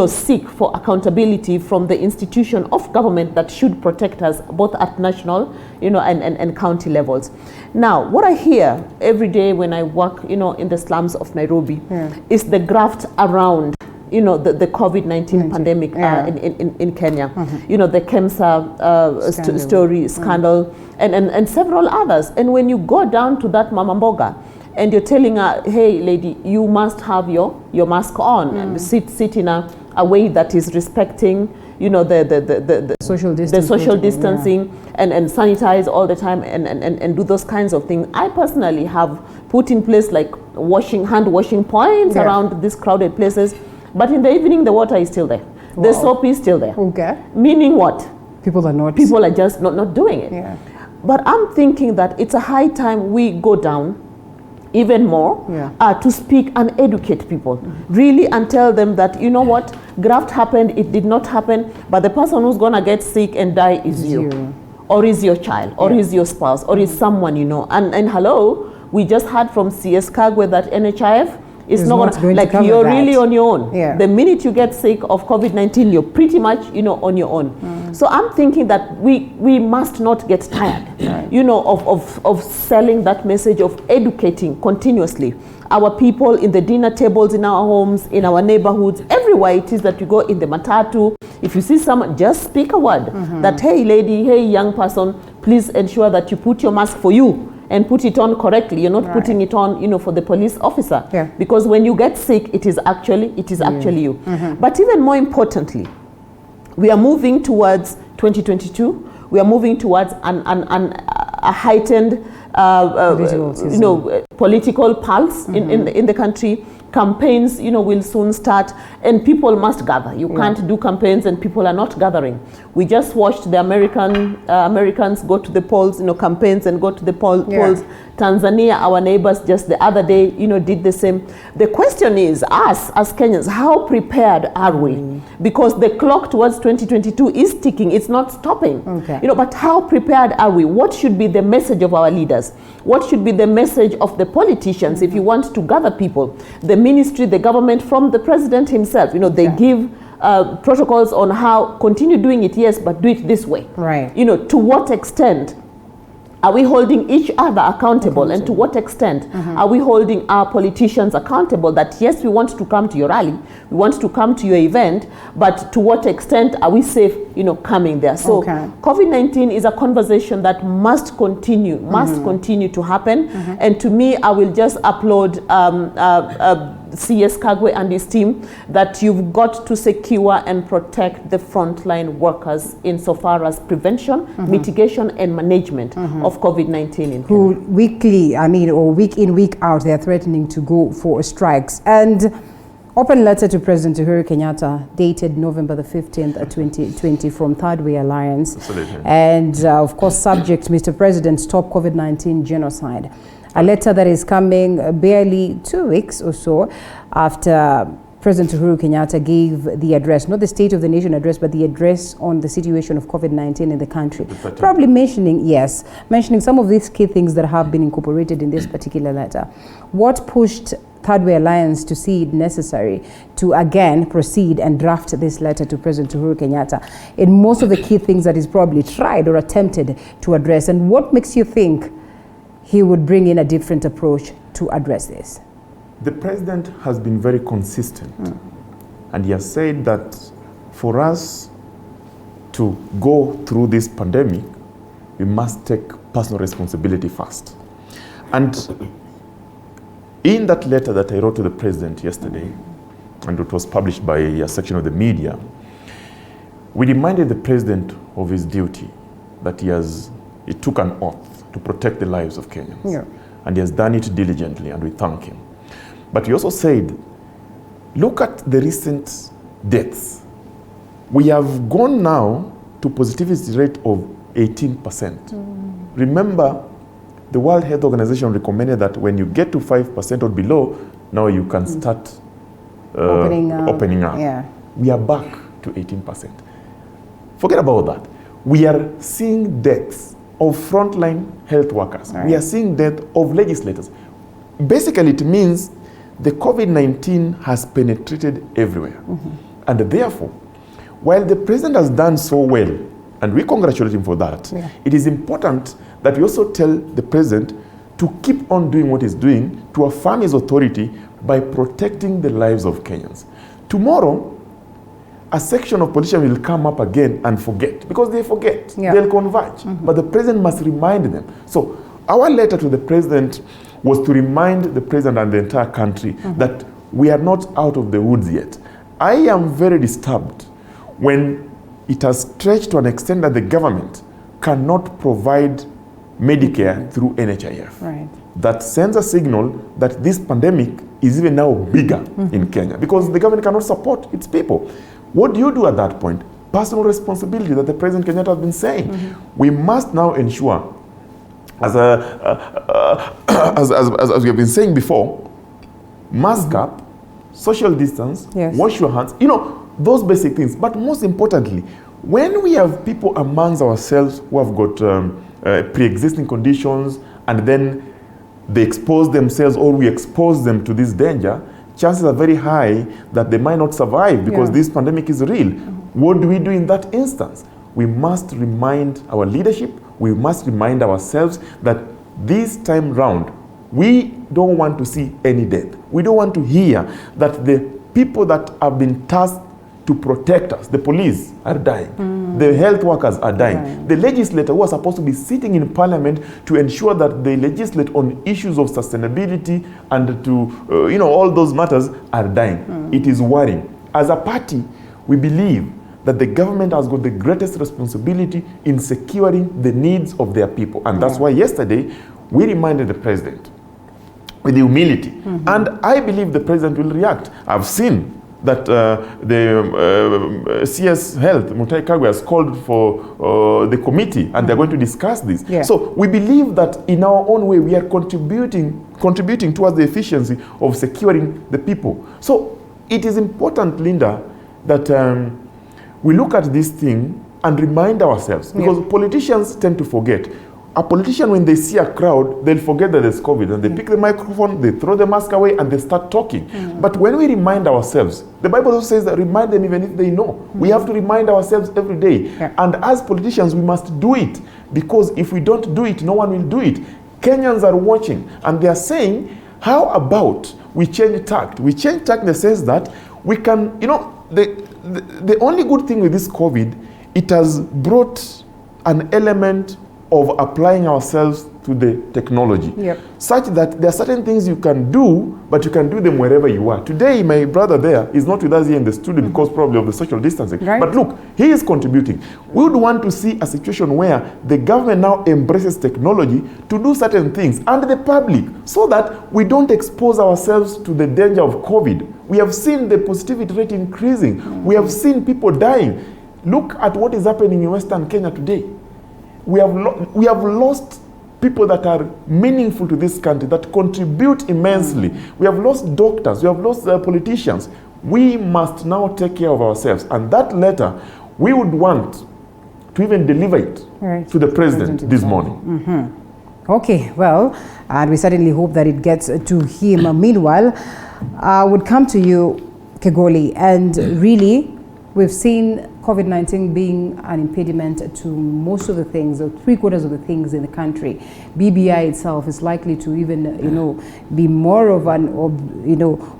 seek for accountability from the institution of government that should protect us both at national, and county levels. Now, what I hear every day when I work, in the slums of Nairobi, is the graft around the COVID-19 pandemic in Kenya. The KEMSA story, scandal, and several others. And when you go down to that Mama Mboga and you're telling her, hey, lady, you must have your mask on and sit in a way that is respecting, the social distancing and sanitize all the time and do those kinds of things. I personally have put in place like hand washing points around these crowded places. But in the evening, the water is still there. Wow. The soap is still there. Okay. Meaning what? People are just not doing it. But I'm thinking that it's a high time we go down even more to speak and educate people, really, and tell them that, what, graft happened, it did not happen, but the person who's going to get sick and die is you. Or is your child, or is your spouse, or is someone, And hello, we just heard from CS Kagwe that NHIF, it's not going to cover you're that. Really on your own. The minute you get sick of COVID-19, you're pretty much, on your own. So I'm thinking that we must not get tired, of selling that message, of educating continuously our people in the dinner tables, in our homes, in our neighborhoods, everywhere it is that you go, in the matatu. If you see someone, just speak a word that, hey lady, hey young person, please ensure that you put your mask for you and put it on correctly. You're not putting it on, for the police officer. Because when you get sick, it is actually you. But even more importantly, we are moving towards 2022. We are moving towards a heightened, political pulse in the country. Campaigns, will soon start, and people must gather. You can't do campaigns and people are not gathering. We just watched the Americans go to the polls, campaigns and go to the polls. Tanzania, our neighbors, just the other day, did the same. The question is, us as Kenyans, how prepared are we? Because the clock towards 2022 is ticking, it's not stopping. But how prepared are we? What should be the message of our leaders? What should be the message of the politicians if you want to gather people? The ministry, the government, from the president himself, they give protocols on how continue doing it, yes, but do it this way. Right. To what extent Are we holding each other accountable? And to what extent are we holding our politicians accountable that, yes, we want to come to your rally, we want to come to your event, but to what extent are we safe, coming there? So COVID-19 is a conversation that must continue to happen. And to me, I will just applaud CS Kagwe and his team that you've got to secure and protect the frontline workers insofar as prevention, mitigation, and management of COVID-19 in Kenya. Who weekly, or week in, week out, they're threatening to go for strikes. And open letter to President Uhuru Kenyatta dated November the 15th, 2020 from Third Way Alliance. Absolutely. And of course, subject, Mr. President, stop COVID-19 genocide. A letter that is coming barely 2 weeks or so after President Uhuru Kenyatta gave the address, not the State of the Nation address, but the address on the situation of COVID-19 in the country. Probably mentioning some of these key things that have been incorporated in this particular letter. What pushed Third Way Alliance to see it necessary to again proceed and draft this letter to President Uhuru Kenyatta in most of the key things that he's probably tried or attempted to address? And what makes you think he would bring in a different approach to address this? The president has been very consistent, and he has said that for us to go through this pandemic, we must take personal responsibility first. And in that letter that I wrote to the president yesterday, and it was published by a section of the media, we reminded the president of his duty, that he took an oath to protect the lives of Kenyans. Yeah. And he has done it diligently, and we thank him. But he also said, look at the recent deaths. We have gone now to positivity rate of 18%. Remember, the World Health Organization recommended that when you get to 5% or below, now you can start opening up. Yeah. We are back to 18%. Forget about that. We are seeing deaths of frontline health workers. Right. We are seeing death of legislators. Basically, it means the COVID-19 has penetrated everywhere. And therefore, while the president has done so well, and we congratulate him for that, it is important that we also tell the president to keep on doing what he's doing, to affirm his authority by protecting the lives of Kenyans. Tomorrow, a section of politicians will come up again and forget, because they forget, they'll converge. But the president must remind them. So our letter to the president was to remind the president and the entire country that we are not out of the woods yet. I am very disturbed when it has stretched to an extent that the government cannot provide Medicare through NHIF. Right. That sends a signal that this pandemic is even now bigger in Kenya, because the government cannot support its people. What do you do at that point? Personal responsibility that the President Kenyatta has been saying. We must now ensure, as we have been saying before, mask up, social distance, wash your hands, those basic things. But most importantly, when we have people amongst ourselves who have got pre-existing conditions, and then they expose themselves, or we expose them to this danger, chances are very high that they might not survive, because this pandemic is real. What do we do in that instance? We must remind our leadership, we must remind ourselves that this time round, we don't want to see any death. We don't want to hear that the people that have been tasked to protect us, the police, are dying. The health workers are dying. The legislator who are supposed to be sitting in parliament to ensure that they legislate on issues of sustainability and to, all those matters, are dying. It is worrying. As a party, we believe that the government has got the greatest responsibility in securing the needs of their people. And that's why yesterday, we reminded the president with humility. And I believe the president will react. I've seen that the CS Health, Mutahi Kagwe, has called for the committee, and they're going to discuss this. So we believe that in our own way, we are contributing towards the efficiency of securing the people. So it is important, Linda, that we look at this thing and remind ourselves, because politicians tend to forget. a politician, when they see a crowd, they'll forget that there's COVID, and they pick the microphone, they throw the mask away, and they start talking. But when we remind ourselves, the Bible also says that remind them even if they know. We have to remind ourselves every day. And as politicians, we must do it, because if we don't do it, no one will do it. Kenyans are watching, and they are saying, how about we change tact? We change tact in the sense that we can, the only good thing with this COVID, it has brought an element of applying ourselves to the technology, such that there are certain things you can do, but you can do them wherever you are. Today, my brother there is not with us here in the studio because probably of the social distancing. But look, he is contributing. We would want to see a situation where the government now embraces technology to do certain things, and the public, so that we don't expose ourselves to the danger of COVID. We have seen the positivity rate increasing. We have seen people dying. Look at what is happening in Western Kenya today. We have lost people that are meaningful to this country, that contribute immensely. We have lost doctors, we have lost politicians. We must now take care of ourselves. And that letter, we would want to even deliver it to the president this morning. Okay, well, and we certainly hope that it gets to him. Meanwhile, I would come to you, Kegoli, and really, we've seen COVID-19 being an impediment to most of the things, or 3/4 of the things in the country. BBI itself is likely to even, be more of an,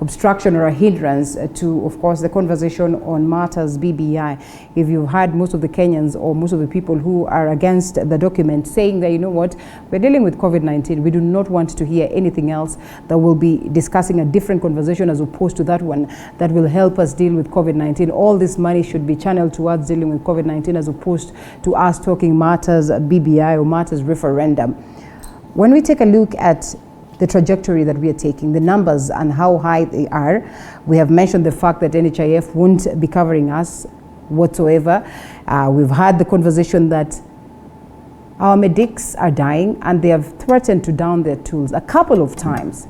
obstruction or a hindrance to, of course, the conversation on matters BBI. If you've had most of the Kenyans or most of the people who are against the document saying that, we're dealing with COVID-19, we do not want to hear anything else, that will be discussing a different conversation as opposed to that one that will help us deal with COVID-19. All this money should be channeled towards dealing with COVID-19 as opposed to us talking matters BBI or matters referendum. When we take a look at the trajectory that we are taking, the numbers and how high they are, we have mentioned the fact that NHIF won't be covering us whatsoever. We've had the conversation that our medics are dying and they have threatened to down their tools a couple of times.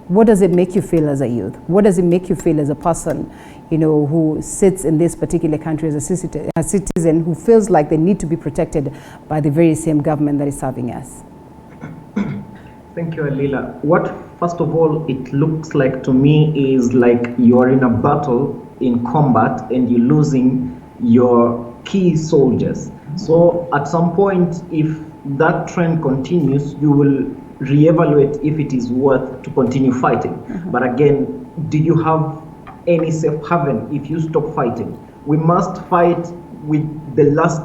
What does it make you feel as a youth? What does it make you feel as a person, who sits in this particular country as a citizen who feels like they need to be protected by the very same government that is serving us? Thank you, Alila. What, first of all, it looks like to me is like you're in a battle in combat and you're losing your key soldiers. So at some point, if that trend continues, you will reevaluate if it is worth to continue fighting. But again, do you have any safe haven if you stop fighting? We must fight with the last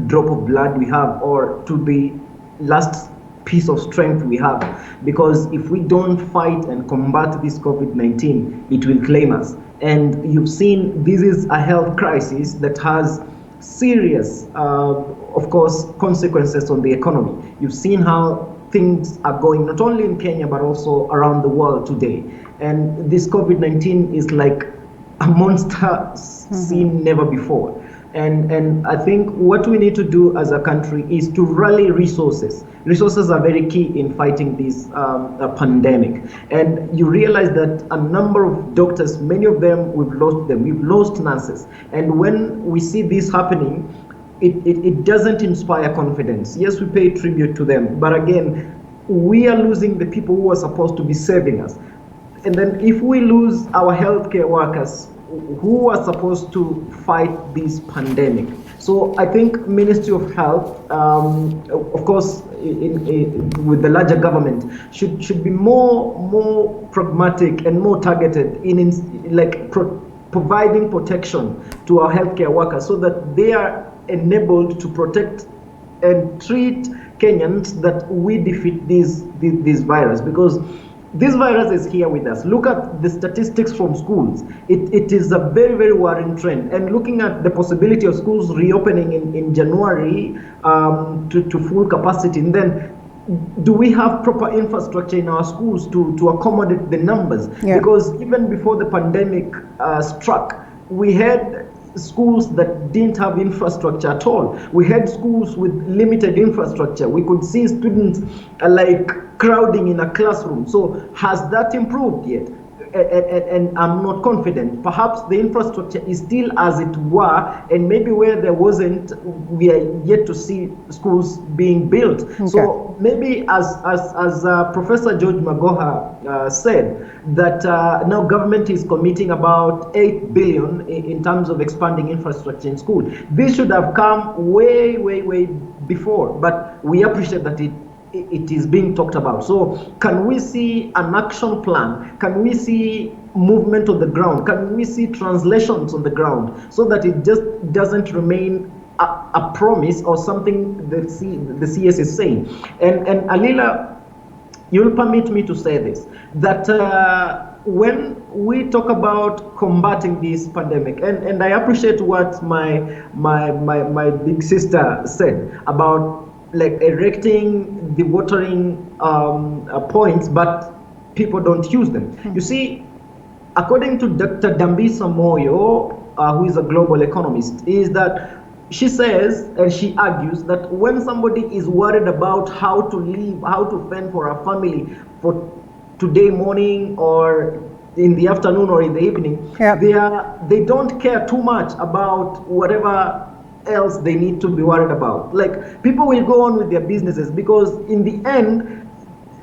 drop of blood we have, or to the last piece of strength we have, because if we don't fight and combat this COVID-19, it will claim us. And you've seen this is a health crisis that has serious, of course, consequences on the economy. You've seen how things are going, not only in Kenya, but also around the world today. And this COVID-19 is like a monster seen never before. And I think what we need to do as a country is to rally resources. Resources are very key in fighting this pandemic. And you realize that a number of doctors, many of them, we've lost them. We've lost nurses. And when we see this happening, it doesn't inspire confidence. Yes, we pay tribute to them, but again, we are losing the people who are supposed to be saving us. And then if we lose our healthcare workers who are supposed to fight this pandemic. So I think Ministry of Health, of course, with the larger government, should be more pragmatic and more targeted in providing protection to our healthcare workers so that they are enabled to protect and treat Kenyans, that we defeat this virus, because this virus is here with us. Look at the statistics from schools. It is a very, very worrying trend. And looking at the possibility of schools reopening in January to full capacity, and then do we have proper infrastructure in our schools to accommodate the numbers? Yeah. Because even before the pandemic struck, we had schools that didn't have infrastructure at all. We had schools with limited infrastructure. We could see students crowding in a classroom. So has that improved yet? and I'm not confident. Perhaps the infrastructure is still as it were, and maybe where there wasn't, we are yet to see schools being built. Okay. So maybe as Professor George Magoha said, that now government is committing about 8 billion in terms of expanding infrastructure in school. This should have come way before, but we appreciate that it is being talked about. So can we see an action plan? Can we see movement on the ground? Can we see translations on the ground so that it just doesn't remain a promise or something the CS is saying? And Alila, you'll permit me to say this, that when we talk about combating this pandemic, and I appreciate what my big sister said about like erecting the watering points, but people don't use them. Mm-hmm. You see, according to Dr. Dambisa Moyo, who is a global economist, is that she says, and she argues, that when somebody is worried about how to live, how to fend for a family for today morning or in the afternoon or in the evening, they don't care too much about whatever else they need to be worried about. Like, people will go on with their businesses because in the end,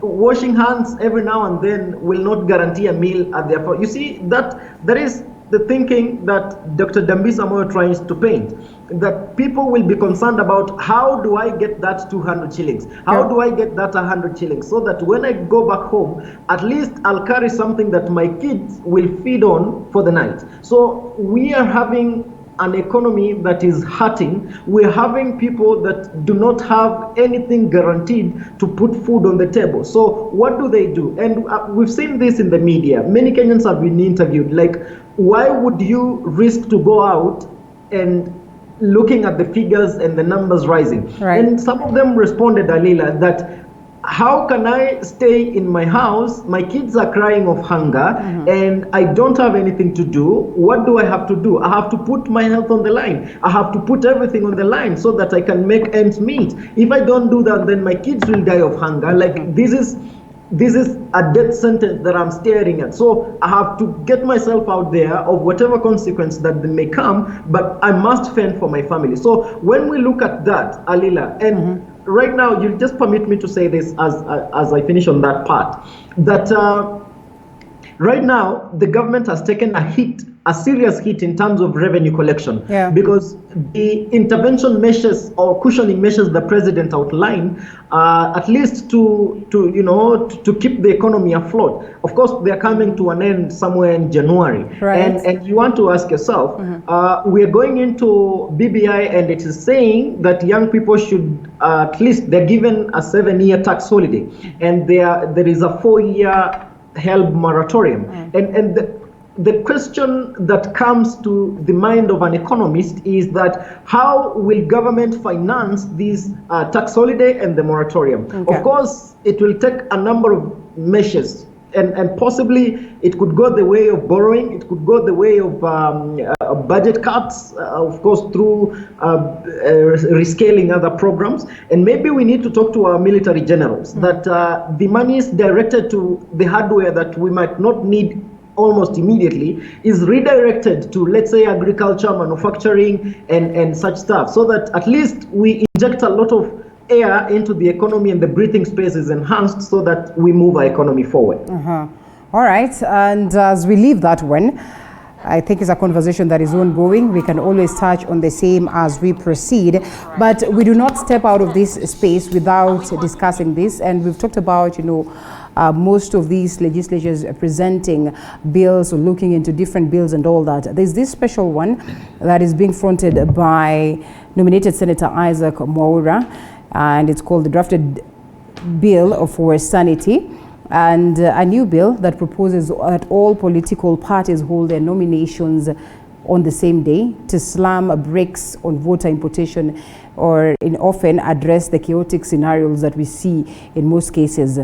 washing hands every now and then will not guarantee a meal at their. You see, that is the thinking that Dr. Dambisa Moyo tries to paint, that people will be concerned about how do I get that 200 shillings? How do I get that 100 shillings? So that when I go back home, at least I'll carry something that my kids will feed on for the night. So we are having an economy that is hurting. We're having people that do not have anything guaranteed to put food on the table. So what do? And we've seen this in the media. Many Kenyans have been interviewed. Like, why would you risk to go out and looking at the figures and the numbers rising? Right. And some of them responded, Alila, that how can I stay in my house? My kids are crying of hunger, and I don't have anything to do. What do I have to do? I have to put my health on the line. I have to put everything on the line so that I can make ends meet. If I don't do that, then my kids will die of hunger. Like, this is a death sentence that I'm staring at. So I have to get myself out there of whatever consequence that may come, but I must fend for my family. So when we look at that, Alila, and right now, you'll just permit me to say this as I finish on that part, that right now, the government has taken a serious hit in terms of revenue collection, because the intervention measures or cushioning measures the president outlined, at least to keep the economy afloat. Of course, they're coming to an end somewhere in January, and you want to ask yourself, we are going into BBI, and it is saying that young people should at least they're given a 7-year tax holiday, and there is a 4-year HELB moratorium, and the question that comes to the mind of an economist is that how will government finance this tax holiday and the moratorium? Of course, it will take a number of measures, and possibly it could go the way of borrowing, it could go the way of budget cuts, of course, through rescaling other programs. And maybe we need to talk to our military generals that the money is directed to the hardware that we might not need almost immediately, is redirected to, let's say, agriculture, manufacturing, and such stuff, so that at least we inject a lot of air into the economy and the breathing space is enhanced so that we move our economy forward. All right, and as we leave that one, I think it's a conversation that is ongoing. We can always touch on the same as we proceed, but we do not step out of this space without discussing this. And we've talked about, most of these legislatures presenting bills or looking into different bills and all that. There's this special one that is being fronted by nominated Senator Isaac Mwaura, and it's called the Drafted Bill for Sanity, and a new bill that proposes that all political parties hold their nominations on the same day to slam brakes on voter importation, or often address the chaotic scenarios that we see in most cases.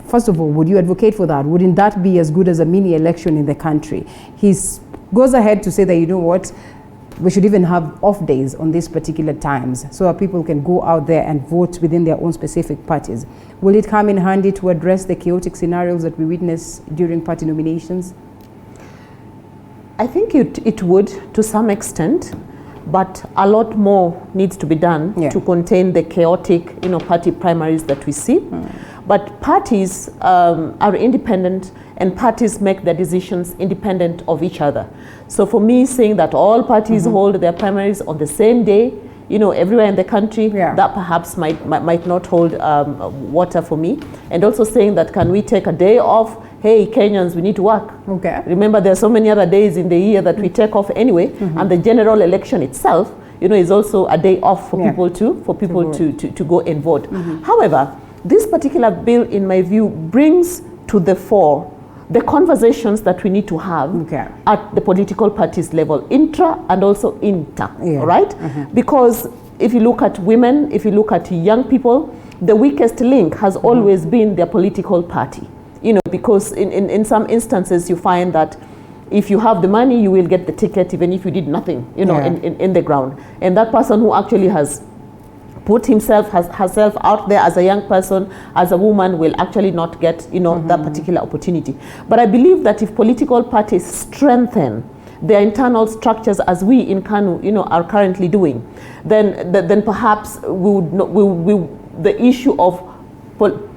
First of all, would you advocate for that? Wouldn't that be as good as a mini election in the country? He goes ahead to say that, we should even have off days on these particular times so that people can go out there and vote within their own specific parties. Will it come in handy to address the chaotic scenarios that we witness during party nominations? I think it would to some extent, but a lot more needs to be done to contain the chaotic, party primaries that we see. But parties are independent, and parties make their decisions independent of each other. So for me, saying that all parties hold their primaries on the same day, everywhere in the country, that perhaps might not hold water for me. And also saying that, can we take a day off? Hey, Kenyans, we need to work. Okay. Remember, there are so many other days in the year that we take off anyway, and the general election itself, is also a day off for people to go and vote. However, this particular bill, in my view, brings to the fore the conversations that we need to have at the political parties level, intra and also inter, right? Because if you look at women, if you look at young people, the weakest link has always been their political party. Because in some instances you find that if you have the money, you will get the ticket even if you did nothing, in the ground. And that person who actually has put herself out there as a young person, as a woman, will actually not get, that particular opportunity. But I believe that if political parties strengthen their internal structures as we in KANU, are currently doing, then perhaps the issue of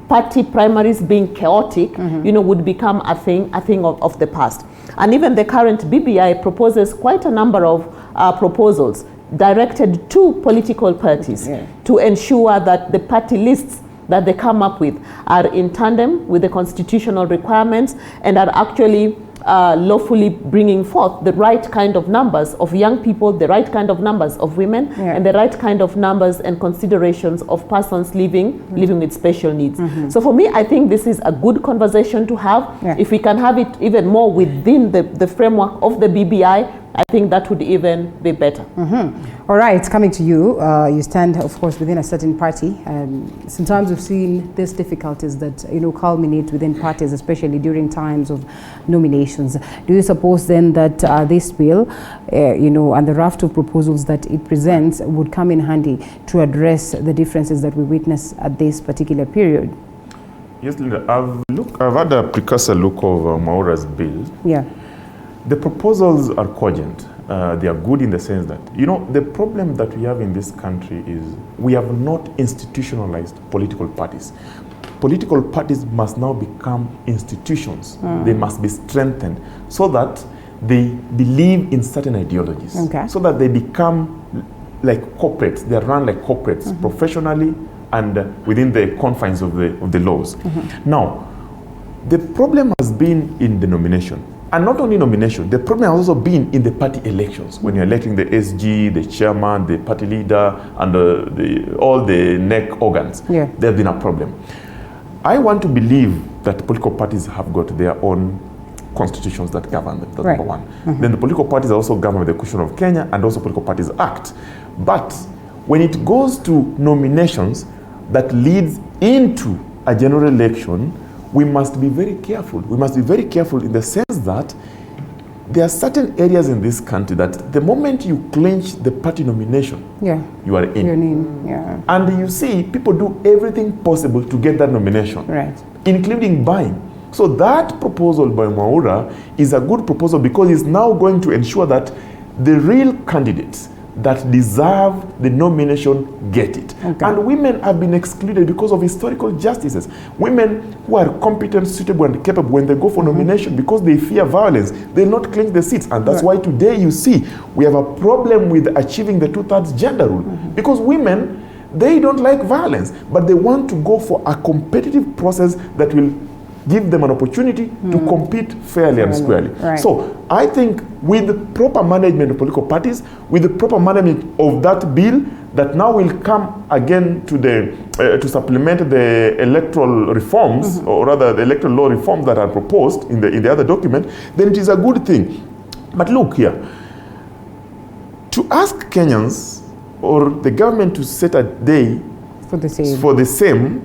party primaries being chaotic, would become a thing of the past. And even the current BBI proposes quite a number of proposals directed to political parties to ensure that the party lists that they come up with are in tandem with the constitutional requirements and are actually lawfully bringing forth the right kind of numbers of young people, the right kind of numbers of women, and the right kind of numbers and considerations of persons living with special needs. So for me, I think this is a good conversation to have. If we can have it even more within the framework of the BBI, I think that would even be better. All right, coming to you, you stand, of course, within a certain party. Sometimes we've seen these difficulties that, culminate within parties, especially during times of nominations. Do you suppose then that this bill, and the raft of proposals that it presents would come in handy to address the differences that we witness at this particular period? Yes, Linda, I've had a precursor look of Mwaura's bill. The proposals are cogent. They are good in the sense that, the problem that we have in this country is we have not institutionalized political parties. Political parties must now become institutions. They must be strengthened so that they believe in certain ideologies, so that they become like corporates. They are run like corporates professionally and within the confines of the laws. Now, the problem has been in the nomination. And not only nomination, the problem has also been in the party elections. When you're electing the SG, the chairman, the party leader, and all the neck organs, there's been a problem. I want to believe that political parties have got their own constitutions that govern them. That's number one. Then the political parties are also governed by the Constitution of Kenya and also Political Parties Act. But when it goes to nominations that leads into a general election, we must be very careful. We must be very careful in the sense that there are certain areas in this country that the moment you clinch the party nomination, you are in. You're in. And you see, people do everything possible to get that nomination, including buying. So that proposal by Mwaura is a good proposal because it's now going to ensure that the real candidates that deserve the nomination get it. And women have been excluded because of historical justices. Women who are competent, suitable, and capable, when they go for nomination, because they fear violence, they'll not clinch the seats. And that's why today you see we have a problem with achieving the 2/3 gender rule. Because women, they don't like violence, but they want to go for a competitive process that will give them an opportunity to compete fairly and squarely. So I think with the proper management of political parties, with the proper management of that bill that now will come again to to supplement the electoral reforms, or rather the electoral law reforms that are proposed in the other document, then it is a good thing. But look here, to ask Kenyans or the government to set a day for the same,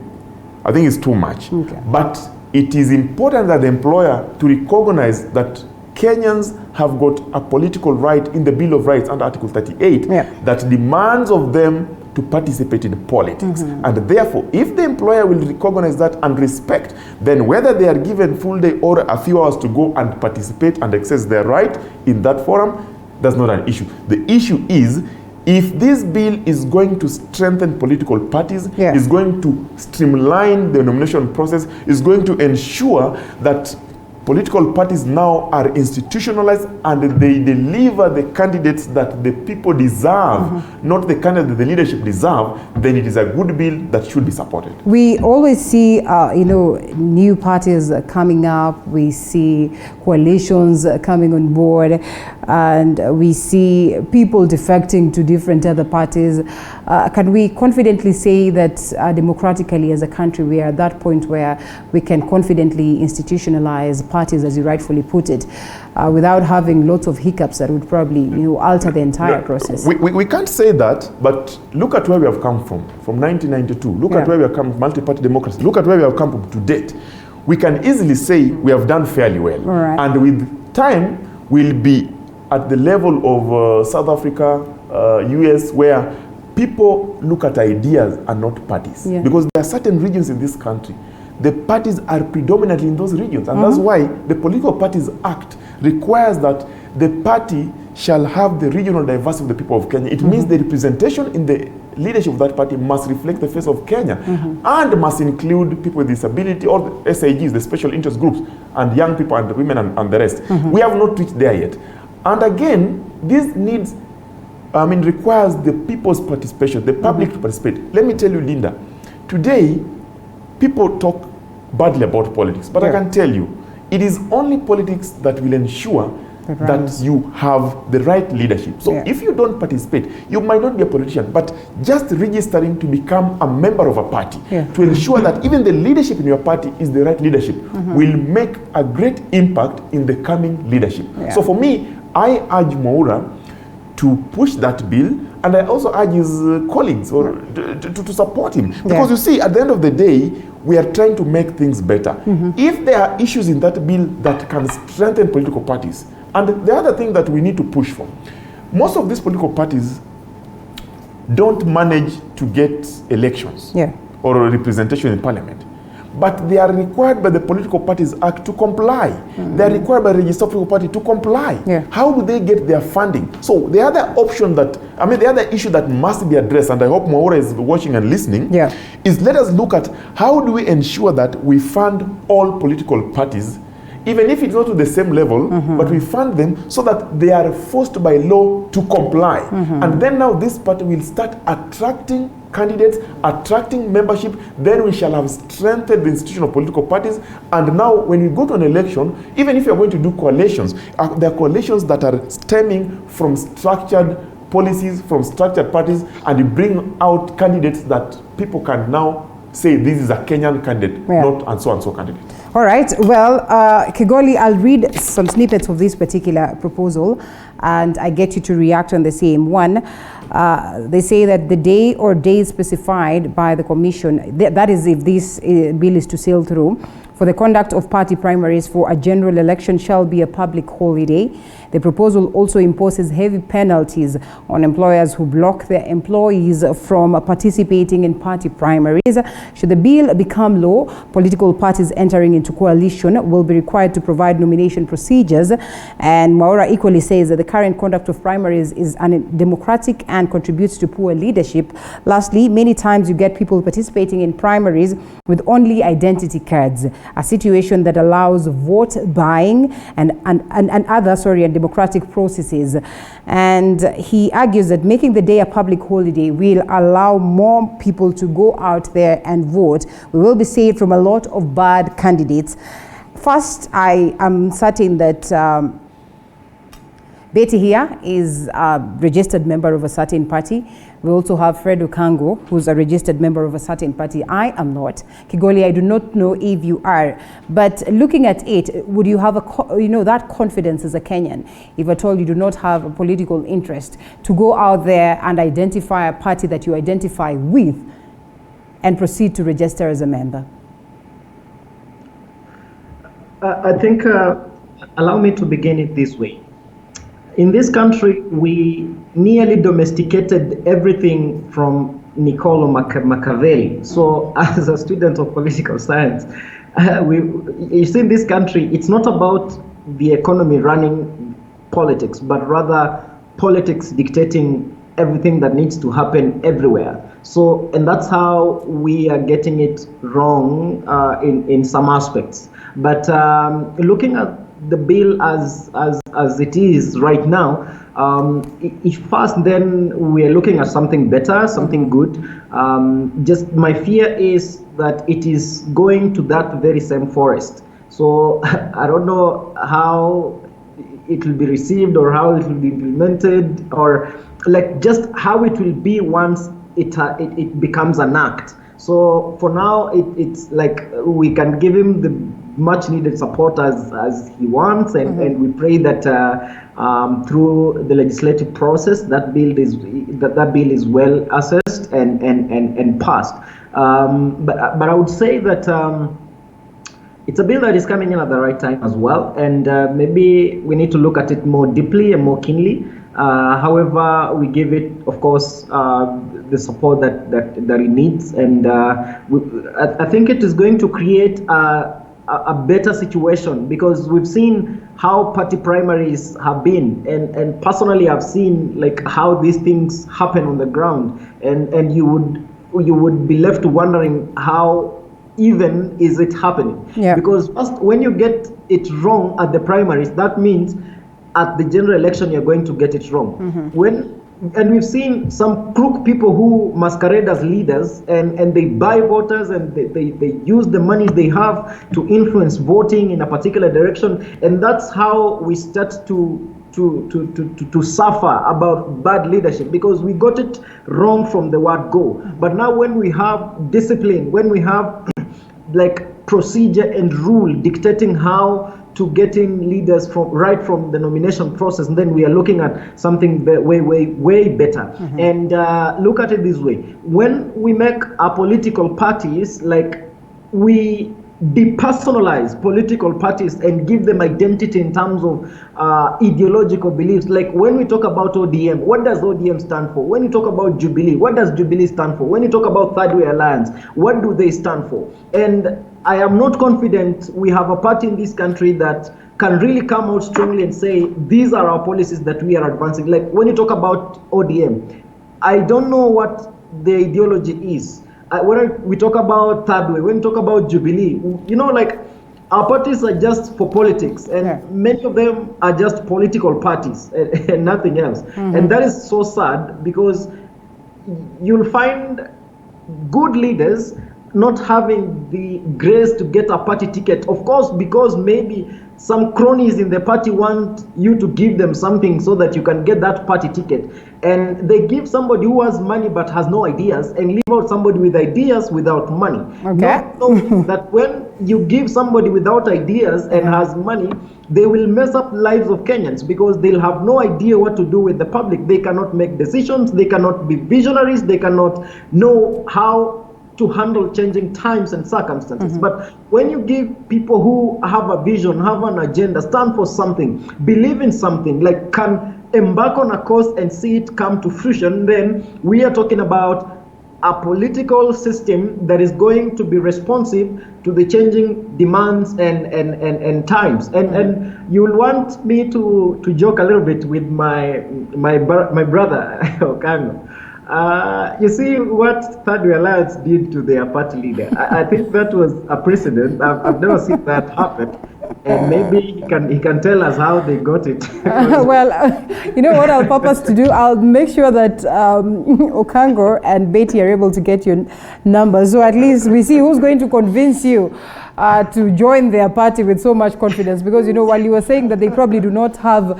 I think is too much. But it is important that the employer to recognize that Kenyans have got a political right in the Bill of Rights under Article 38 that demands of them to participate in politics. And therefore, if the employer will recognize that and respect, then whether they are given full day or a few hours to go and participate and exercise their right in that forum, that's not an issue. The issue is, if this bill is going to strengthen political parties, is going to streamline the nomination process, is going to ensure that political parties now are institutionalized and they deliver the candidates that the people deserve, not the candidates that the leadership deserve, then it is a good bill that should be supported. We always see, new parties coming up. We see coalitions coming on board, and we see people defecting to different other parties. Can we confidently say that democratically as a country we are at that point where we can confidently institutionalize parties, as you rightfully put it, without having lots of hiccups that would probably alter the entire process? We can't say that, but look at where we have come from 1992. Look at where we have come, multi-party democracy. Look at where we have come to date. We can easily say we have done fairly well. And with time, we'll be at the level of South Africa, US, where people look at ideas and not parties. Because there are certain regions in this country, the parties are predominantly in those regions. And that's why the Political Parties Act requires that the party shall have the regional diversity of the people of Kenya. It means the representation in the leadership of that party must reflect the face of Kenya and must include people with disability, or the SIGs, the special interest groups, and young people and women and the rest. We have not reached there yet. And again, this needs, requires the people's participation, the public to participate. Let me tell you, Linda, today, people talk badly about politics, but I can tell you, it is only politics that will ensure that you have the right leadership. So if you don't participate, you might not be a politician, but just registering to become a member of a party to ensure that even the leadership in your party is the right leadership will make a great impact in the coming leadership. So for me, I urge Mwaura to push that bill, and I also urge his colleagues to support him. Because you see, at the end of the day, we are trying to make things better. If there are issues in that bill that can strengthen political parties, and the other thing that we need to push for, most of these political parties don't manage to get elections or representation in parliament. But they are required by the Political Parties Act to comply. They are required by the Register of Political Party to comply. How do they get their funding? So the other option that, the other issue that must be addressed, and I hope Mwaura is watching and listening, is let us look at how do we ensure that we fund all political parties, even if it's not to the same level, but we fund them so that they are forced by law to comply. And then now this party will start attracting candidates, attracting membership. Then we shall have strengthened the institution of political parties. And now when we go to an election, even if you're going to do coalitions, there are coalitions that are stemming from structured policies, from structured parties, and you bring out candidates that people can now say this is a Kenyan candidate, not and so candidate. All right. Well, Kigoli, I'll read some snippets of this particular proposal, and I get you to react on the same one. They say that the day or days specified by the commission, that is if this bill is to sail through, for the conduct of party primaries for a general election shall be a public holiday. The proposal also imposes heavy penalties on employers who block their employees from participating in party primaries. Should the bill become law, political parties entering into coalition will be required to provide nomination procedures. And Mwaura equally says that the current conduct of primaries is undemocratic and contributes to poor leadership. Lastly, many times you get people participating in primaries with only identity cards, a situation that allows vote buying and other democratic processes. And he argues that making the day a public holiday will allow more people to go out there and vote. We will be saved from a lot of bad candidates. First, I am certain that Betty here is a registered member of a certain party. We also have Fred Okango, who's a registered member of a certain party. I am not. Kigoli, I do not know if you are. But looking at it, would you have that confidence as a Kenyan, if at all you do not have a political interest, to go out there and identify a party that you identify with and proceed to register as a member? I think allow me to begin it this way. In this country, we nearly domesticated everything from Niccolo Machiavelli. So, as a student of political science, you see, in this country, it's not about the economy running politics, but rather politics dictating everything that needs to happen everywhere. So, and that's how we are getting it wrong in some aspects. But looking at the bill as it is right now, if first then we are looking at something better, something good. Just my fear is that it is going to that very same forest. So I don't know how it will be received or how it will be implemented, or like just how it will be once it becomes an act. So for now, it's like we can give him the much needed support as he wants, and we pray that through the legislative process that bill is well assessed and passed. But I would say that it's a bill that is coming in at the right time as well, and maybe we need to look at it more deeply and more keenly. However, we give it, of course, the support that it needs, and I think it is going to create a better situation, because we've seen how party primaries have been, and personally I've seen like how these things happen on the ground, and you would be left wondering how even is it happening. Yeah. Because first, when you get it wrong at the primaries, that means at the general election you're going to get it wrong. And we've seen some crook people who masquerade as leaders, and they buy voters, and they use the money they have to influence voting in a particular direction, and that's how we start to suffer about bad leadership, because we got it wrong from the word go. But now when we have discipline, when we have like procedure and rule dictating how to get in leaders right from the nomination process, and then we are looking at something way better. And look at it this way: when we make our political parties, like we depersonalize political parties and give them identity in terms of ideological beliefs. Like when we talk about ODM, what does ODM stand for? When you talk about Jubilee, what does Jubilee stand for? When you talk about Third Way Alliance, what do they stand for? And I am not confident we have a party in this country that can really come out strongly and say, these are our policies that we are advancing. Like when you talk about ODM, I don't know what the ideology is. When we talk about Third Way, when we talk about Jubilee, you know, like our parties are just for politics, and many of them are just political parties and nothing else. And that is so sad, because you'll find good leaders not having the grace to get a party ticket, of course, because maybe some cronies in the party want you to give them something so that you can get that party ticket, and they give somebody who has money but has no ideas, and leave out somebody with ideas without money. Not knowing that when you give somebody without ideas and has money, they will mess up lives of Kenyans, because they'll have no idea what to do with the public. They cannot make decisions, they cannot be visionaries, they cannot know how to handle changing times and circumstances. But when you give people who have a vision, have an agenda, stand for something, believe in something, like can embark on a cause and see it come to fruition, then we are talking about a political system that is going to be responsive to the changing demands and times. And you'll want me to joke a little bit with my brother Okango. You see what Third Way Alliance did to their party leader. I think that was a precedent. I've never seen that happen. And maybe he can tell us how they got it. Well, you know what I'll purpose to do? I'll make sure that Okango and Betty are able to get your numbers, so at least we see who's going to convince you to join their party with so much confidence. Because, you know, while you were saying that they probably do not have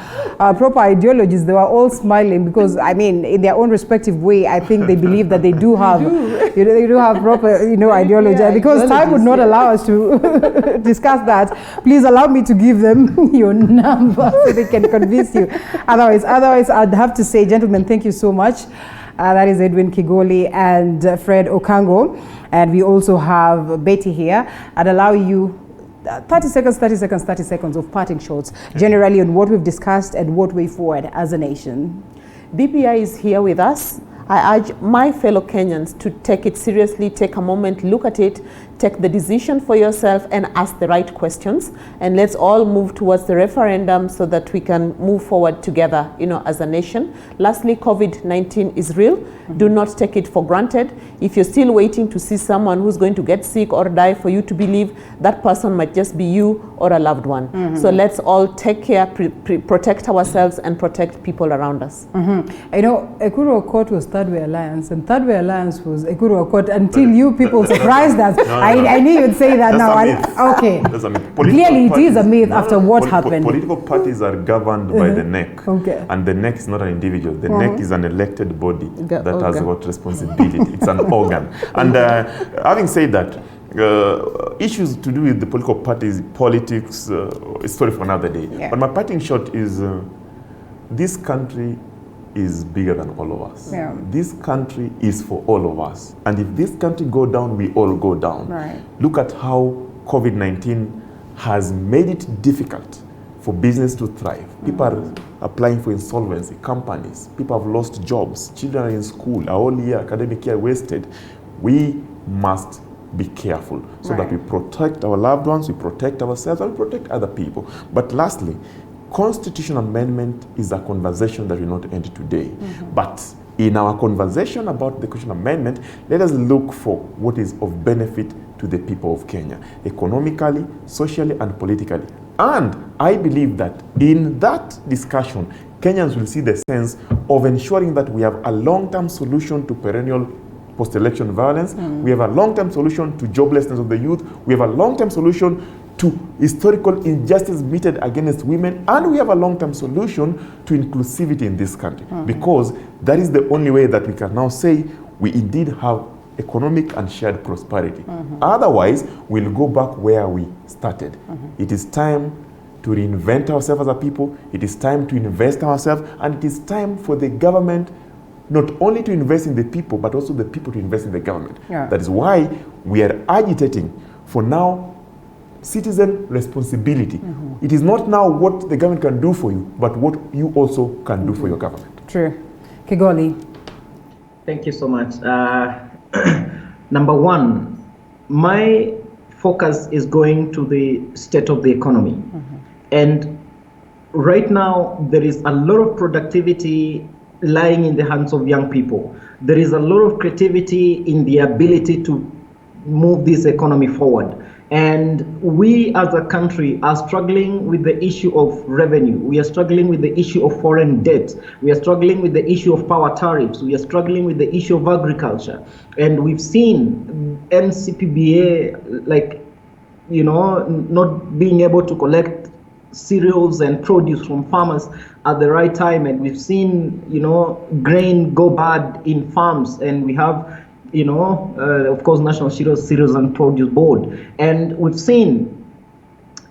proper ideologies, they were all smiling, because, I mean, in their own respective way, I think they believe that they do have, you know, they do have proper, you know, ideology. Yeah, because time would not allow us to discuss that. Please allow me to give them your number so they can convince you. Otherwise, I'd have to say, gentlemen, thank you so much. That is Edwin Kigoli and Fred Okango. And we also have Betty here. I'd allow you 30 seconds of parting shots, generally on what we've discussed and what way forward as a nation. BBI is here with us. I urge my fellow Kenyans to take it seriously, take a moment, look at it, take the decision for yourself and ask the right questions. And let's all move towards the referendum so that we can move forward together, as a nation. Lastly, COVID-19 is real. Do not take it for granted. If you're still waiting to see someone who's going to get sick or die for you to believe, that person might just be you or a loved one. So let's all take care, protect ourselves and protect people around us. Ekuru Aukot was Third Way Alliance, and Third Way Alliance was Ekuru Aukot until you people surprised us. I knew you'd say that now. Okay. That's a myth. Clearly, it is a myth after what happened. Political parties are governed by the NEC. Okay. And the NEC is not an individual. The NEC is an elected body that has got responsibility. It's an organ. And having said that, issues to do with the political parties, politics, is story for another day. Yeah. But my parting shot is this country is bigger than all of us. Yeah. This country is for all of us. And if this country go down, we all go down. Right. Look at how COVID-19 has made it difficult for business to thrive. People are applying for insolvency, companies. People have lost jobs. Children are in school. Our whole year, academic year wasted. We must be careful so that we protect our loved ones, we protect ourselves, and we protect other people. But lastly, constitutional amendment is a conversation that will not end today. But in our conversation about the constitutional amendment, let us look for what is of benefit to the people of Kenya, economically, socially, and politically. And I believe that in that discussion, Kenyans will see the sense of ensuring that we have a long-term solution to perennial post-election violence. We have a long-term solution to joblessness of the youth. We have a long-term solution to historical injustice meted against women, and we have a long-term solution to inclusivity in this country, because that is the only way that we can now say we indeed have economic and shared prosperity. Otherwise, we'll go back where we started. It is time to reinvent ourselves as a people. It is time to invest in ourselves, and it is time for the government not only to invest in the people, but also the people to invest in the government. That is why we are agitating for now citizen responsibility. It is not now what the government can do for you, but what you also can do for your government. True. Kigoli. Thank you so much. Number one, my focus is going to the state of the economy. And right now, there is a lot of productivity lying in the hands of young people. There is a lot of creativity in the ability to move this economy forward. And we as a country are struggling with the issue of revenue. We are struggling with the issue of foreign debt. We are struggling with the issue of power tariffs. We are struggling with the issue of agriculture. And we've seen NCPBA, not being able to collect cereals and produce from farmers at the right time. And we've seen, grain go bad in farms. And we have of course, National Cereals and Produce Board. And we've seen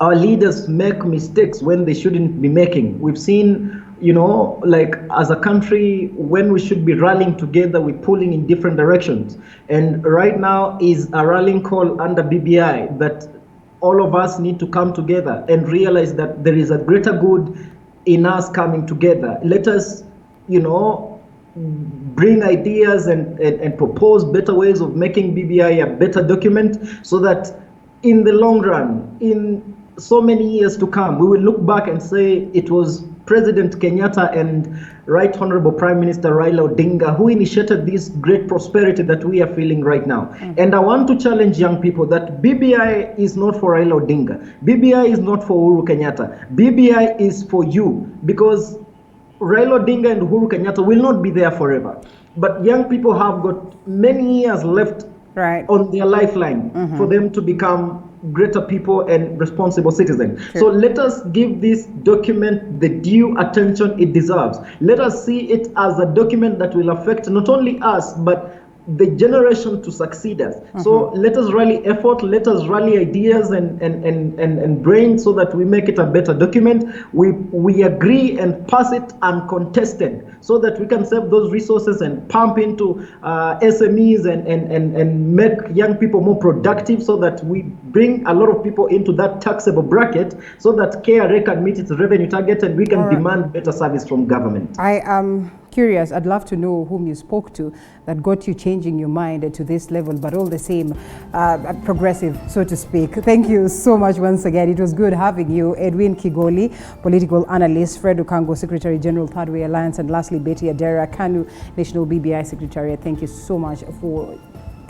our leaders make mistakes when they shouldn't be making. We've seen, as a country, when we should be rallying together, we're pulling in different directions. And right now is a rallying call under BBI that all of us need to come together and realize that there is a greater good in us coming together. Let us, bring ideas and propose better ways of making BBI a better document, so that in the long run, in so many years to come, we will look back and say it was President Kenyatta and Right Honorable Prime Minister Raila Odinga who initiated this great prosperity that we are feeling right now. And I want to challenge young people that BBI is not for Raila Odinga. BBI is not for Uhuru Kenyatta. BBI is for you, because Raila Odinga and Uhuru Kenyatta will not be there forever. But young people have got many years left on their lifeline for them to become greater people and responsible citizens. So let us give this document the due attention it deserves. Let us see it as a document that will affect not only us, but the generation to succeed us. So let us rally effort, let us rally ideas and brains so that we make it a better document. We agree and pass it uncontested so that we can save those resources and pump into SMEs and make young people more productive so that we bring a lot of people into that taxable bracket so that KRA can meet its revenue target and we can demand better service from government. I am curious. I'd love to know whom you spoke to that got you changing your mind to this level, but all the same, progressive, so to speak. Thank you so much once again. It was good having you. Edwin Kigoli, political analyst, Fred Okango, Secretary General, Third Way Alliance, and lastly, Betty Adera Kanu, National BBI Secretariat. Thank you so much for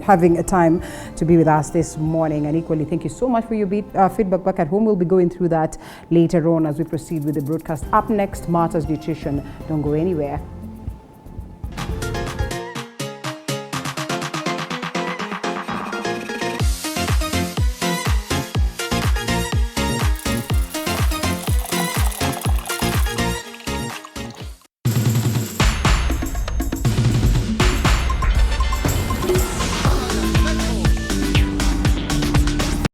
having a time to be with us this morning, and equally thank you so much for your feedback back at home. We'll be going through that later on as we proceed with the broadcast. Up next, Martha's Nutrition. Don't go anywhere.